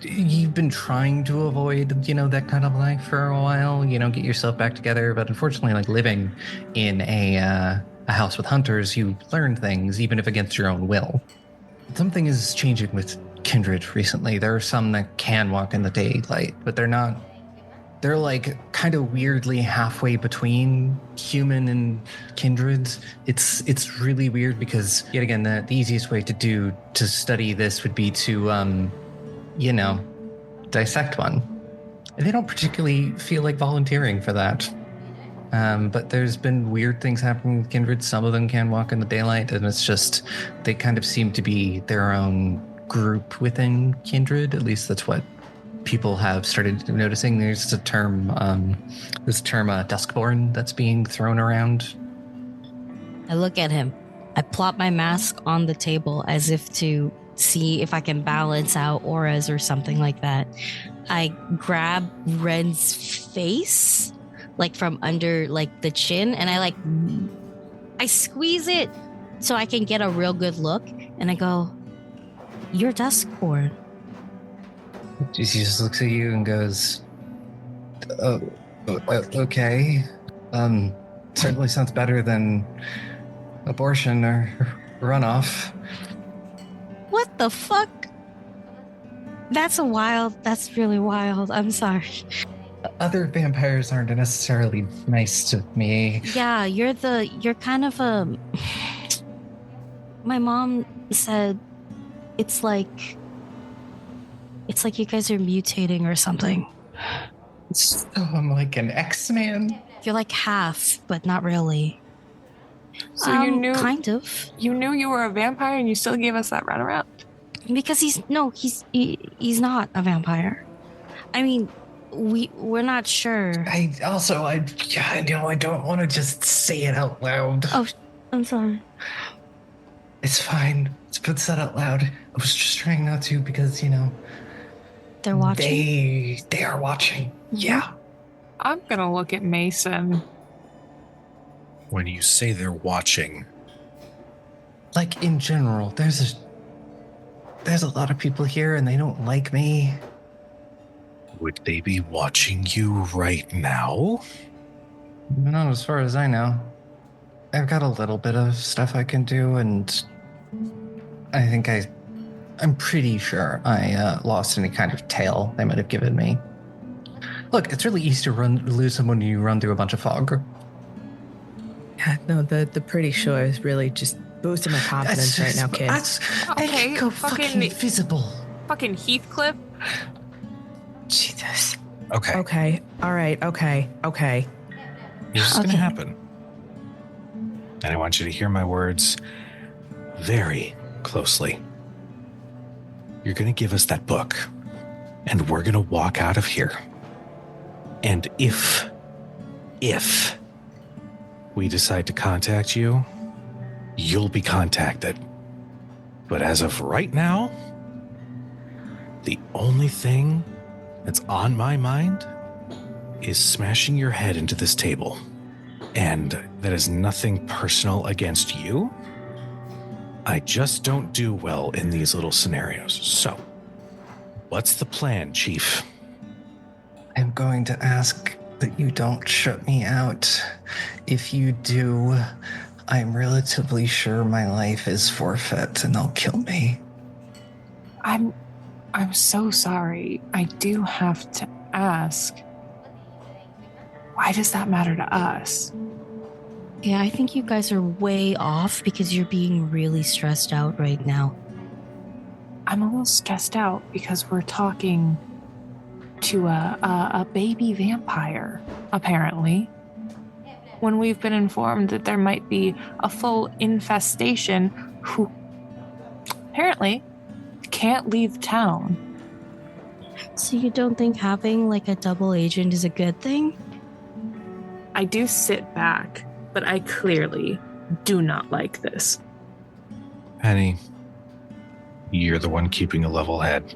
You've been trying to avoid, that kind of life for a while, get yourself back together. But unfortunately, like living in a house with hunters, you learn things, even if against your own will. Something is changing with kindred recently. There are some that can walk in the daylight, but they're not. They're like kind of weirdly halfway between human and kindreds. It's really weird because yet again, the easiest way to study this would be to dissect one. And they don't particularly feel like volunteering for that. But there's been weird things happening with kindred. Some of them can walk in the daylight, and it's just they kind of seem to be their own group within kindred. At least that's what people have started noticing. There's a term, Duskborn, that's being thrown around. I look at him. I plop my mask on the table as if to see if I can balance out auras or something like that. I grab Wren's face, like from under like the chin, and I squeeze it so I can get a real good look, and I go, "You're Duskborn." She just looks at you and goes, "Oh, okay. Certainly sounds better than abortion or runoff." What the fuck? That's really wild. I'm sorry. Other vampires aren't necessarily nice to me. Yeah, you're kind of a... My mom said it's like you guys are mutating or something. So I'm like an X-Man? You're like half, but not really. So you knew... Kind of. You knew you were a vampire and you still gave us that runaround? Because he's not a vampire. I mean, we're not sure. I don't want to just say it out loud. Oh, I'm sorry. It's fine. It's been said out loud. I was just trying not to because, they're watching. They are watching. Yeah. I'm gonna look at Mason. When you say they're watching, like in general, there's a lot of people here and they don't like me. Would they be watching you right now? Not as far as I know. I've got a little bit of stuff I can do, and I think I'm pretty sure I lost any kind of tail they might have given me. Look, it's really easy to lose someone when you run through a bunch of fog. Yeah, no, the pretty sure is really just boosting my confidence right now, kid. Okay, go fucking visible. Fucking Heathcliff. Jesus. Okay. Okay. All right. Okay. This is going to happen. And I want you to hear my words very closely. You're going to give us that book, and we're going to walk out of here. And if we decide to contact you, you'll be contacted. But as of right now, the only thing that's on my mind is smashing your head into this table. And that is nothing personal against you. I just don't do well in these little scenarios. So, what's the plan, Chief? I'm going to ask that you don't shut me out. If you do, I'm relatively sure my life is forfeit and they'll kill me. I'm so sorry. I do have to ask, why does that matter to us? Yeah, I think you guys are way off because you're being really stressed out right now. I'm a little stressed out because we're talking to a baby vampire, apparently. When we've been informed that there might be a full infestation who apparently can't leave town. So you don't think having like a double agent is a good thing? I do sit back, but I clearly do not like this. Penny, you're the one keeping a level head.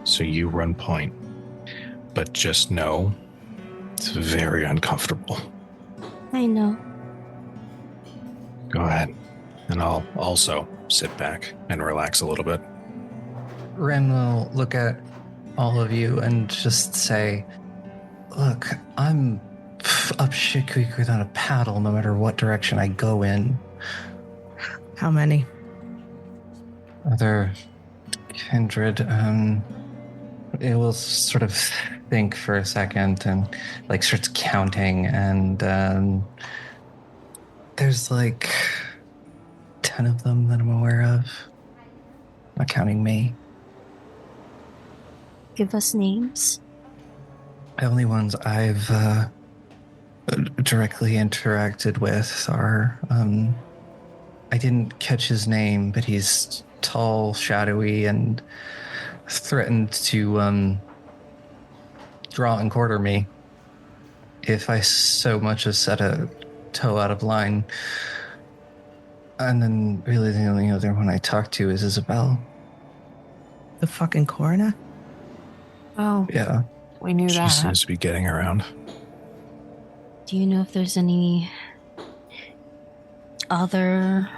So you run point. But just know, it's very uncomfortable. I know. Go ahead. And I'll also sit back and relax a little bit. Wren will look at all of you and just say, look, I'm up shit creek without a paddle no matter what direction I go in. How many? There Kindred, it will sort of think for a second and like starts counting, and there's like 10 of them that I'm aware of, not counting me. Give us names. The only ones I've directly interacted with are I didn't catch his name, but he's tall, shadowy, and threatened to draw and quarter me if I so much as set a toe out of line. And then really the only other one I talked to is Isabel. The fucking coroner? Oh, Yeah. we knew She that. seems to be getting around. Do you know if there's any other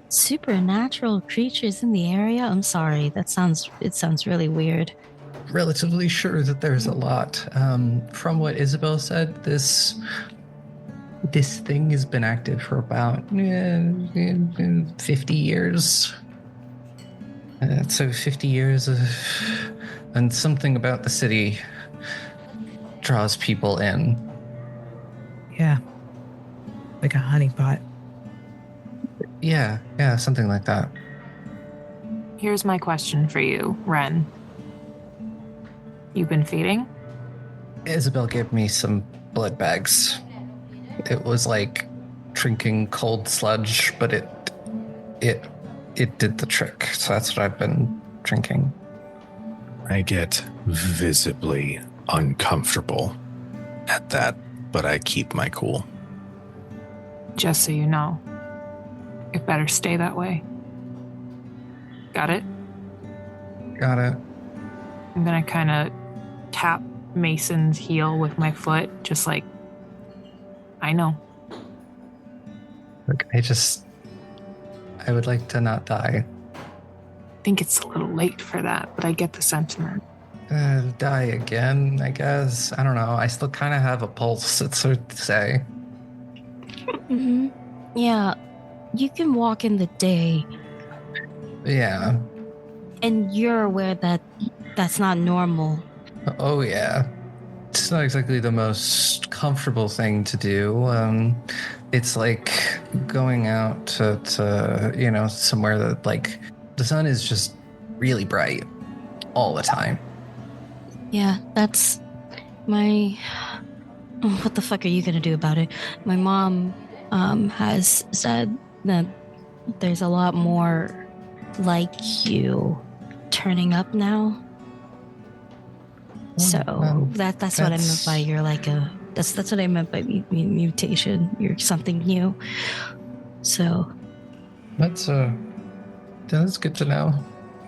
supernatural creatures in the area? I'm sorry, it sounds really weird. Relatively sure that there's a lot. From what Isabel said, this thing has been active for about 50 years. So 50 years of, and something about the city draws people in. Yeah. Like a honeypot. Yeah, something like that. Here's my question for you, Wren. You've been feeding? Isabel gave me some blood bags. It was like drinking cold sludge, but it did the trick. So that's what I've been drinking. I get visibly uncomfortable at that, but I keep my cool. Just so you know, it better stay that way. Got it? Got it. I'm gonna kind of tap Mason's heel with my foot, just like, I know. Look, I would like to not die. I think it's a little late for that, but I get the sentiment. Die again, I guess. I don't know. I still kind of have a pulse, it's hard to say. Mm-hmm. Yeah, you can walk in the day. Yeah. And you're aware that that's not normal. Oh, yeah. It's not exactly the most comfortable thing to do. It's like going out to somewhere that, like, the sun is just really bright all the time. Yeah, that's my... What the fuck are you gonna do about it? My mom has said that there's a lot more like you turning up now. So that's what I meant by you're like a... That's what I meant by mutation. You're something new. So... That's good to know.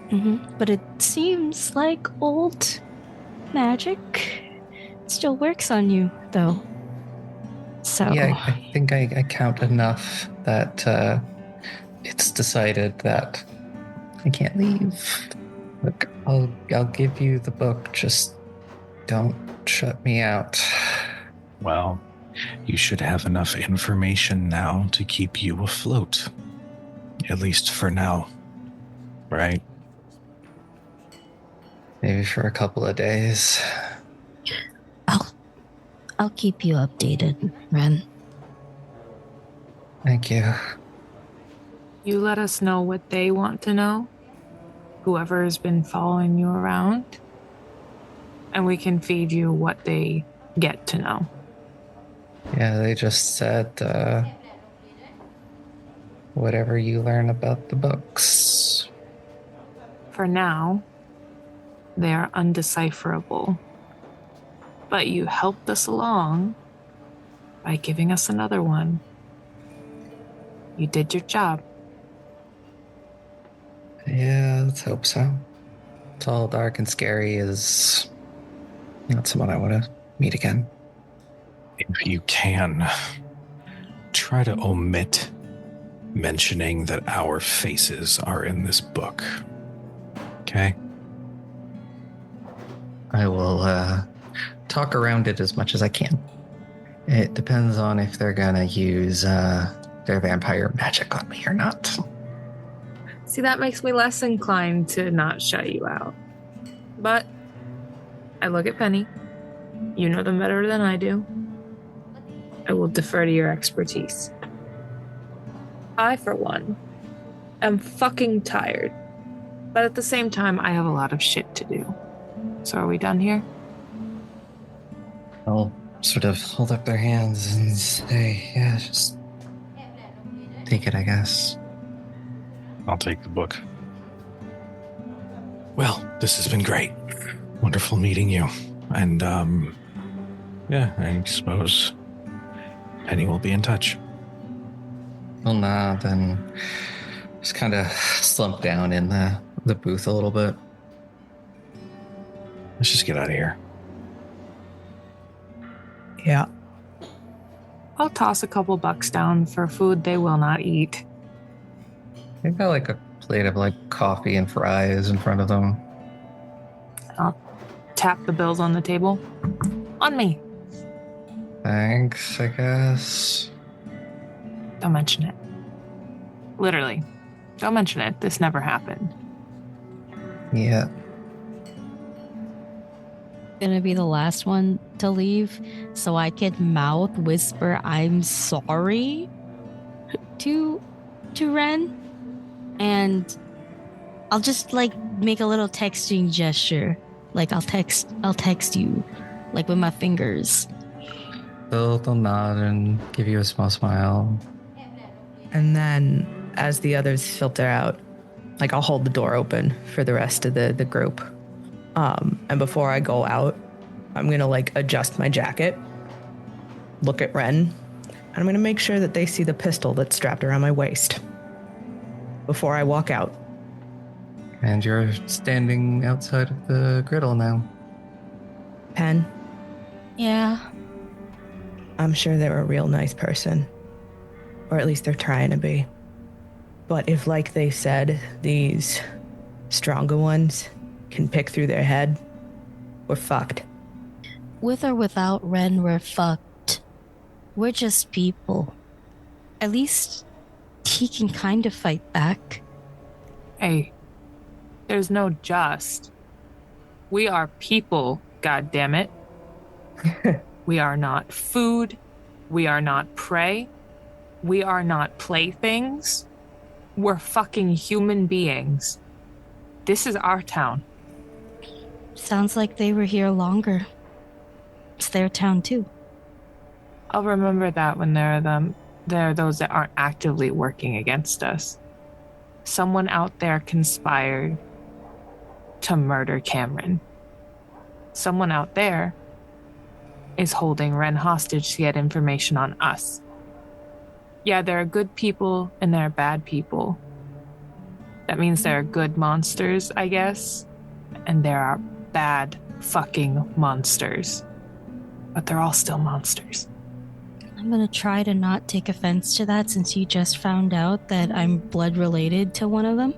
Mm-hmm. But it seems like old magic still works on you, though. So yeah, I think I count enough that it's decided that I can't leave. Look, I'll give you the book. Just don't shut me out. Well, you should have enough information now to keep you afloat. At least for now. Right? Maybe for a couple of days. I'll keep you updated, Wren. Thank you. You let us know what they want to know, whoever has been following you around, and we can feed you what they get to know. Yeah, they just said, whatever you learn about the books. For now, they are undecipherable. But you helped us along by giving us another one. You did your job. Yeah, let's hope so. Tall, dark, and scary is not someone I want to meet again. If you can, try to omit mentioning that our faces are in this book. Okay? I will talk around it as much as I can. It depends on if they're gonna use their vampire magic on me or not. See, that makes me less inclined to not shut you out. But I look at Penny. You know them better than I do. I will defer to your expertise. I, for one, am fucking tired. But at the same time, I have a lot of shit to do. So are we done here? I'll sort of hold up their hands and say, yeah, just take it, I guess. I'll take the book. Well, this has been great. Wonderful meeting you. And, yeah, I suppose Penny will be in touch. Well, nah, then just kind of slump down in the booth a little bit. Let's just get out of here. Yeah. I'll toss a couple bucks down for food they will not eat. They've got like a plate of like coffee and fries in front of them. I'll tap the bills on the table. On me. Thanks, I guess. Don't mention it. Literally. Don't mention it. This never happened. Yeah. Gonna be the last one to leave, so I can mouth whisper I'm sorry to Wren. And I'll just like make a little texting gesture. Like I'll text you, like with my fingers. They'll nod and give you a small smile. And then as the others filter out, like I'll hold the door open for the rest of the group. And before I go out, I'm going to like adjust my jacket, look at Wren, and I'm going to make sure that they see the pistol that's strapped around my waist before I walk out. And you're standing outside of the griddle now. Pen, Yeah. I'm sure they're a real nice person. Or at least they're trying to be. But if, like they said, these stronger ones can pick through their head, we're fucked. With or without Wren, we're fucked. We're just people. At least he can kind of fight back. Hey, there's no just. We are people, goddammit. We are not food. We are not prey. We are not playthings. We're fucking human beings. This is our town. Sounds like they were here longer. It's their town too. I'll remember that when there are those that aren't actively working against us. Someone out there conspired to murder Cameron. Someone out there is holding Wren hostage to get information on us. Yeah, there are good people and there are bad people. That means there are good monsters, I guess, and there are bad fucking monsters. But they're all still monsters. I'm gonna try to not take offense to that since you just found out that I'm blood related to one of them,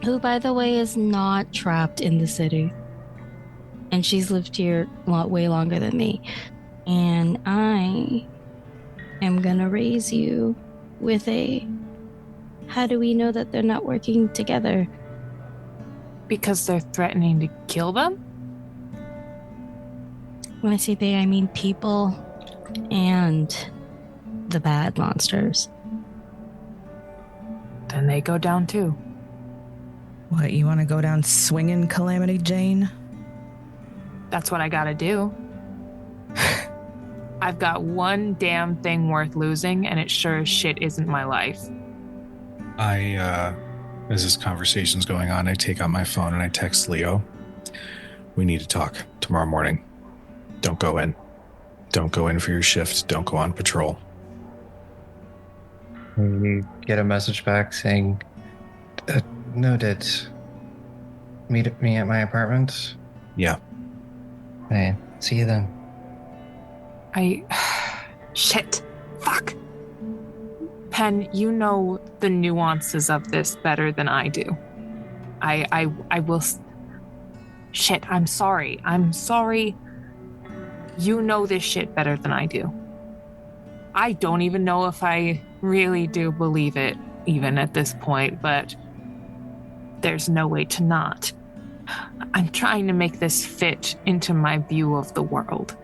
who, by the way, is not trapped in the city. And she's lived here way longer than me. And I am gonna raise you with a, how do we know that they're not working together? Because they're threatening to kill them? When I say they, I mean people and the bad monsters. Then they go down too. What, you want to go down swinging, Calamity Jane? That's what I gotta do. I've got one damn thing worth losing, and it sure as shit isn't my life. As this conversation's going on, I take out my phone and I text Leo. We need to talk tomorrow morning. Don't go in. Don't go in for your shift. Don't go on patrol. You get a message back saying, noted. Meet me at my apartment? Yeah. Hey, see you then. Shit. Fuck. Pen, you know the nuances of this better than I do. I will... Shit, I'm sorry. I'm sorry. You know this shit better than I do. I don't even know if I really do believe it, even at this point, but there's no way to not. I'm trying to make this fit into my view of the world.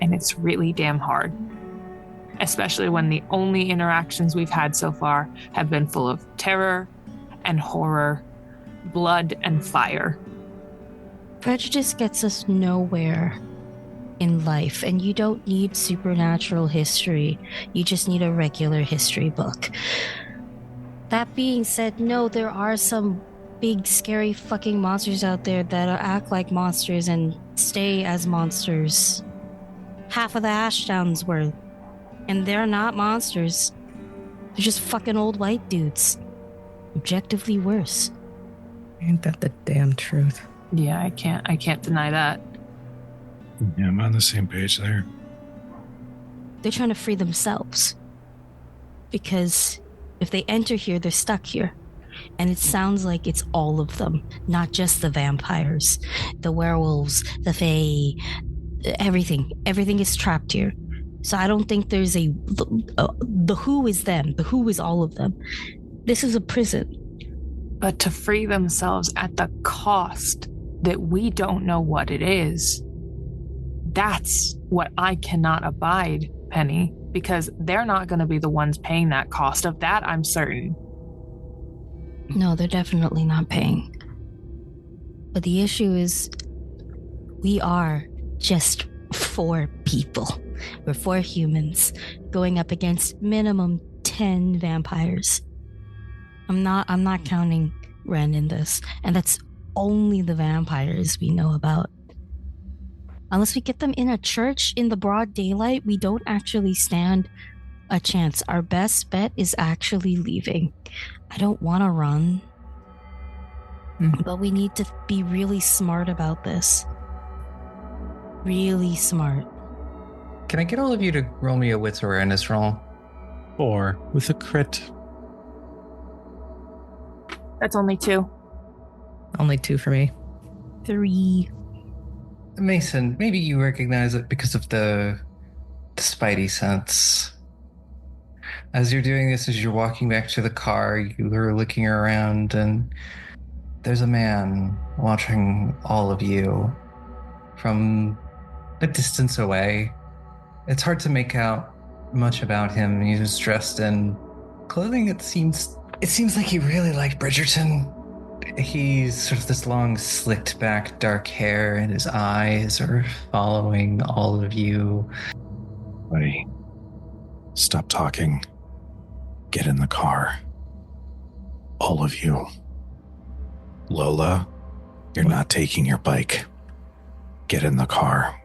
And it's really damn hard. Especially when the only interactions we've had so far have been full of terror and horror, blood and fire. Prejudice gets us nowhere in life, and you don't need supernatural history. You just need a regular history book. That being said, no, there are some big, scary fucking monsters out there that act like monsters and stay as monsters. Half of the Ashdowns were, and they're not monsters. They're just fucking old white dudes. Objectively worse. Ain't that the damn truth? Yeah, I can't deny that. Yeah, I'm on the same page there. They're trying to free themselves. Because if they enter here, they're stuck here. And it sounds like it's all of them, not just the vampires, the werewolves, the fae, everything. Everything is trapped here. So I don't think there's the who is them. The who is all of them. This is a prison. But to free themselves at the cost that we don't know what it is, that's what I cannot abide, Penny, because they're not going to be the ones paying that cost. Of that, I'm certain. No, they're definitely not paying. But the issue is, we are just 4 people. We're 4 humans going up against minimum 10 vampires. I'm not counting Wren in this, and that's only the vampires we know about. Unless we get them in a church in the broad daylight, we don't actually stand a chance. Our best bet is actually leaving. I don't want to run, but we need to be really smart about this. Really smart. Can I get all of you to roll me a wits awareness roll? Or with a crit. That's only 2. Only 2 for me. 3. Mason, maybe you recognize it because of the spidey sense. As you're doing this, as you're walking back to the car, you are looking around, and there's a man watching all of you from a distance away. It's hard to make out much about him. He was dressed in clothing. It seems like he really liked Bridgerton. He's sort of this long, slicked back, dark hair, and his eyes are following all of you. Buddy, stop talking. Get in the car. All of you. Lola, you're not taking your bike. Get in the car.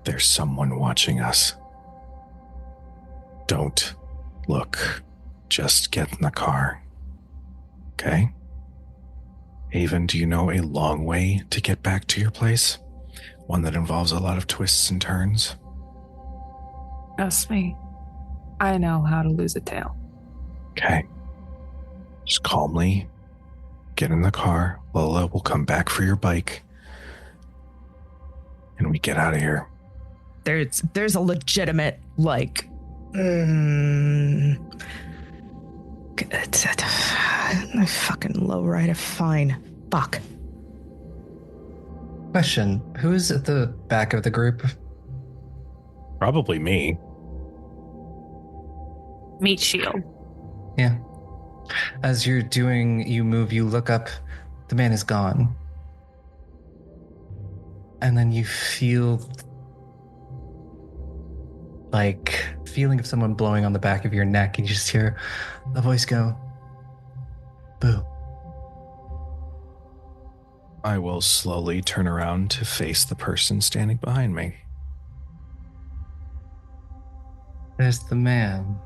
There's someone watching us. Don't look. Just get in the car. Okay? Haven, do you know a long way to get back to your place? One that involves a lot of twists and turns? Trust me. I know how to lose a tail. Okay. Just calmly get in the car. Lola will come back for your bike. And we get out of here. There's a legitimate, like... I fucking lowrider. Fine. Fuck. Question, who's at the back of the group? Probably me. Meat shield. Yeah. As you're doing, you move, you look up, the man is gone. And then you feel like feeling of someone blowing on the back of your neck, and you just hear a voice go, boo. I will slowly turn around to face the person standing behind me. There's the man.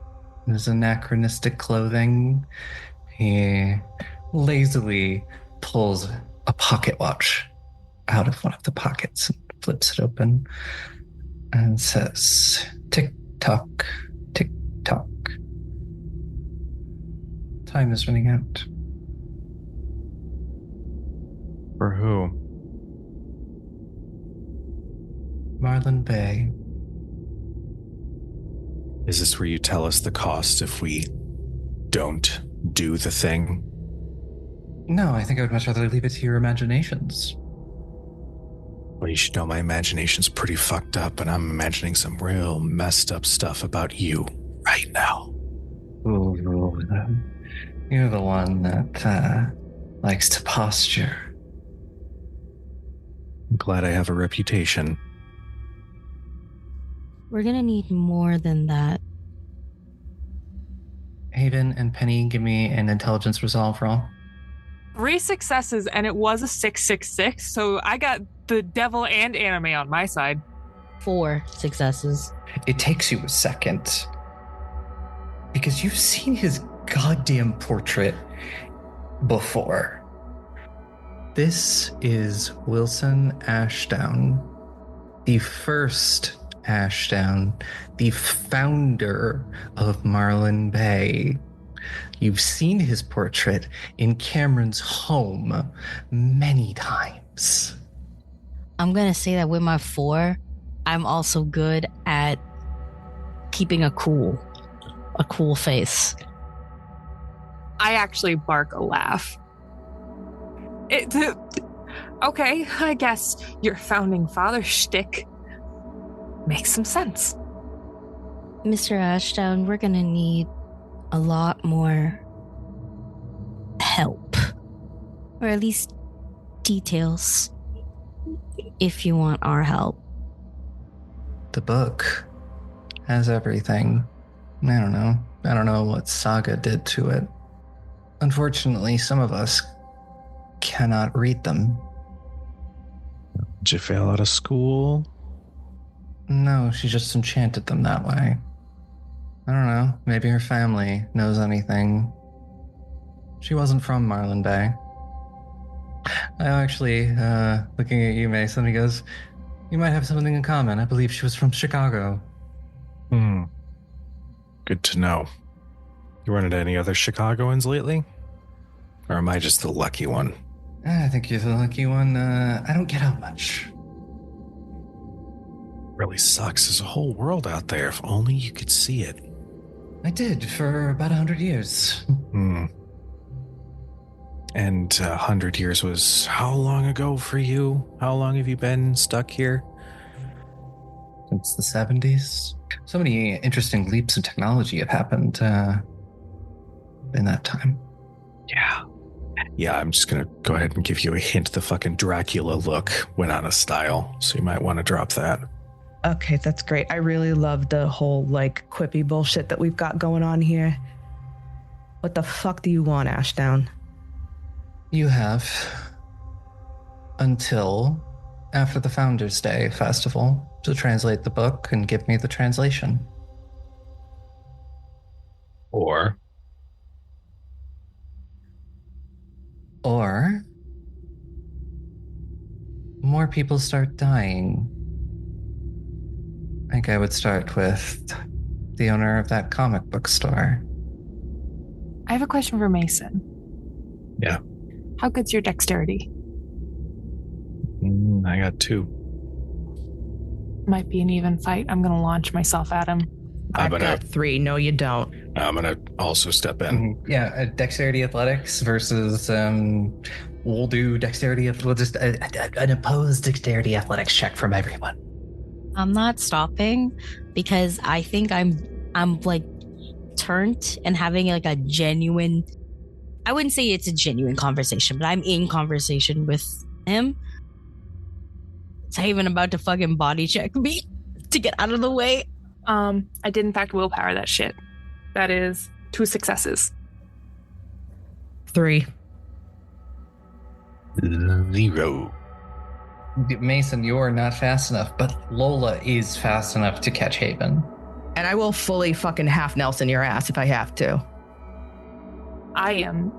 There's anachronistic clothing. He lazily pulls a pocket watch out of one of the pockets and flips it open and says, tick tock, tick tock. Time is running out. For who? Marlin Bay. Is this where you tell us the cost if we don't do the thing? No, I think I would much rather leave it to your imaginations. Well, you should know my imagination's pretty fucked up, and I'm imagining some real messed up stuff about you right now. Ooh, you're the one that likes to posture. I'm glad I have a reputation. We're gonna need more than that. Haven and Penny, give me an intelligence resolve roll. 3 successes, and it was a 666, so I got the devil and anime on my side. 4 successes. It takes you a second because you've seen his goddamn portrait before. This is Wilson Ashdown, the first Ashdown, the founder of Marlin Bay. You've seen his portrait in Cameron's home many times. I'm gonna say that with my 4, I'm also good at keeping a cool face. I actually bark a laugh. Okay, I guess your founding father shtick makes some sense. Mr. Ashdown, we're gonna need a lot more help. Or at least details. If you want our help. The book has everything. I don't know what Saga did to it. Unfortunately, some of us cannot read them. Did you fail out of school? No, she just enchanted them that way. I don't know. Maybe her family knows anything. She wasn't from Marlin Bay. I actually, looking at you, Mason, he goes, you might have something in common. I believe she was from Chicago. Good to know. You run into any other Chicagoans lately? Or am I just the lucky one? I think you're the lucky one. I don't get out much. Really sucks. There's a whole world out there. If only you could see it. I did for about 100 years. And 100 years was how long ago for you? How long have you been stuck here? Since the 70s. So many interesting leaps in technology have happened in that time. Yeah, I'm just going to go ahead and give you a hint. The fucking Dracula look went out of style, so you might want to drop that. Okay, that's great. I really love the whole, quippy bullshit that we've got going on here. What the fuck do you want, Ashdown? You have until after the Founders Day festival to translate the book and give me the translation. Or more people start dying. I think I would start with the owner of that comic book store. I have a question for Mason. Yeah. How good's your dexterity? I got 2. Might be an even fight. I'm going to launch myself at him. I've got 3. No, you don't. I'm going to also step in. Yeah, dexterity athletics versus we'll do dexterity. We'll just an opposed dexterity athletics check from everyone. I'm not stopping because I think I'm turned and having a genuine, I wouldn't say it's a genuine conversation, but I'm in conversation with him. It's even about to fucking body check me to get out of the way. I did in fact willpower that shit. That is 2 successes. 3. 0. Mason, you are not fast enough, but Lola is fast enough to catch Haven. And I will fully fucking half Nelson your ass if I have to. I am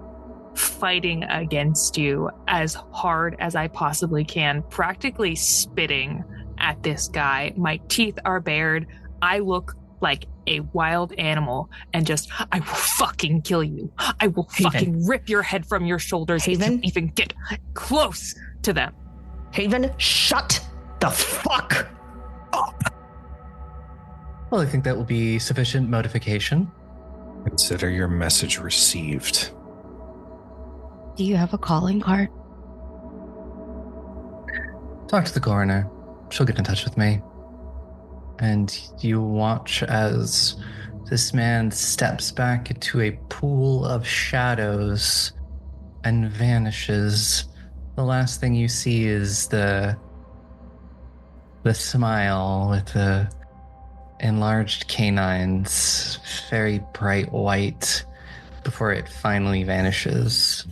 fighting against you as hard as I possibly can, practically spitting at this guy. My teeth are bared. I look like a wild animal and just, I will fucking kill you. I will fucking rip your head from your shoulders if you even get close to them. Haven, shut the fuck up. Well, I think that will be sufficient motivation. Consider your message received. Do you have a calling card? Talk to the coroner. She'll get in touch with me. And you watch as this man steps back into a pool of shadows and vanishes. The last thing you see is the smile with the enlarged canines, very bright white, before it finally vanishes,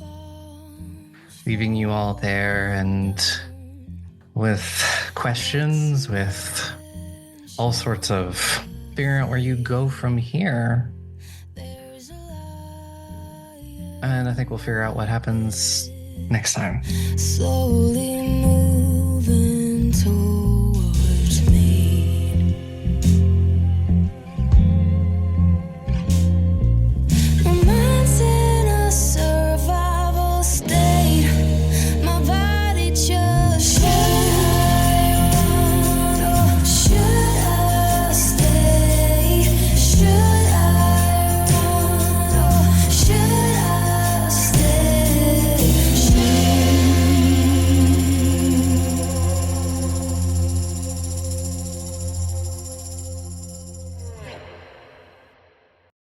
leaving you all there and with questions, with all sorts of figuring out where you go from here. And I think we'll figure out what happens next time. Slowly moving toward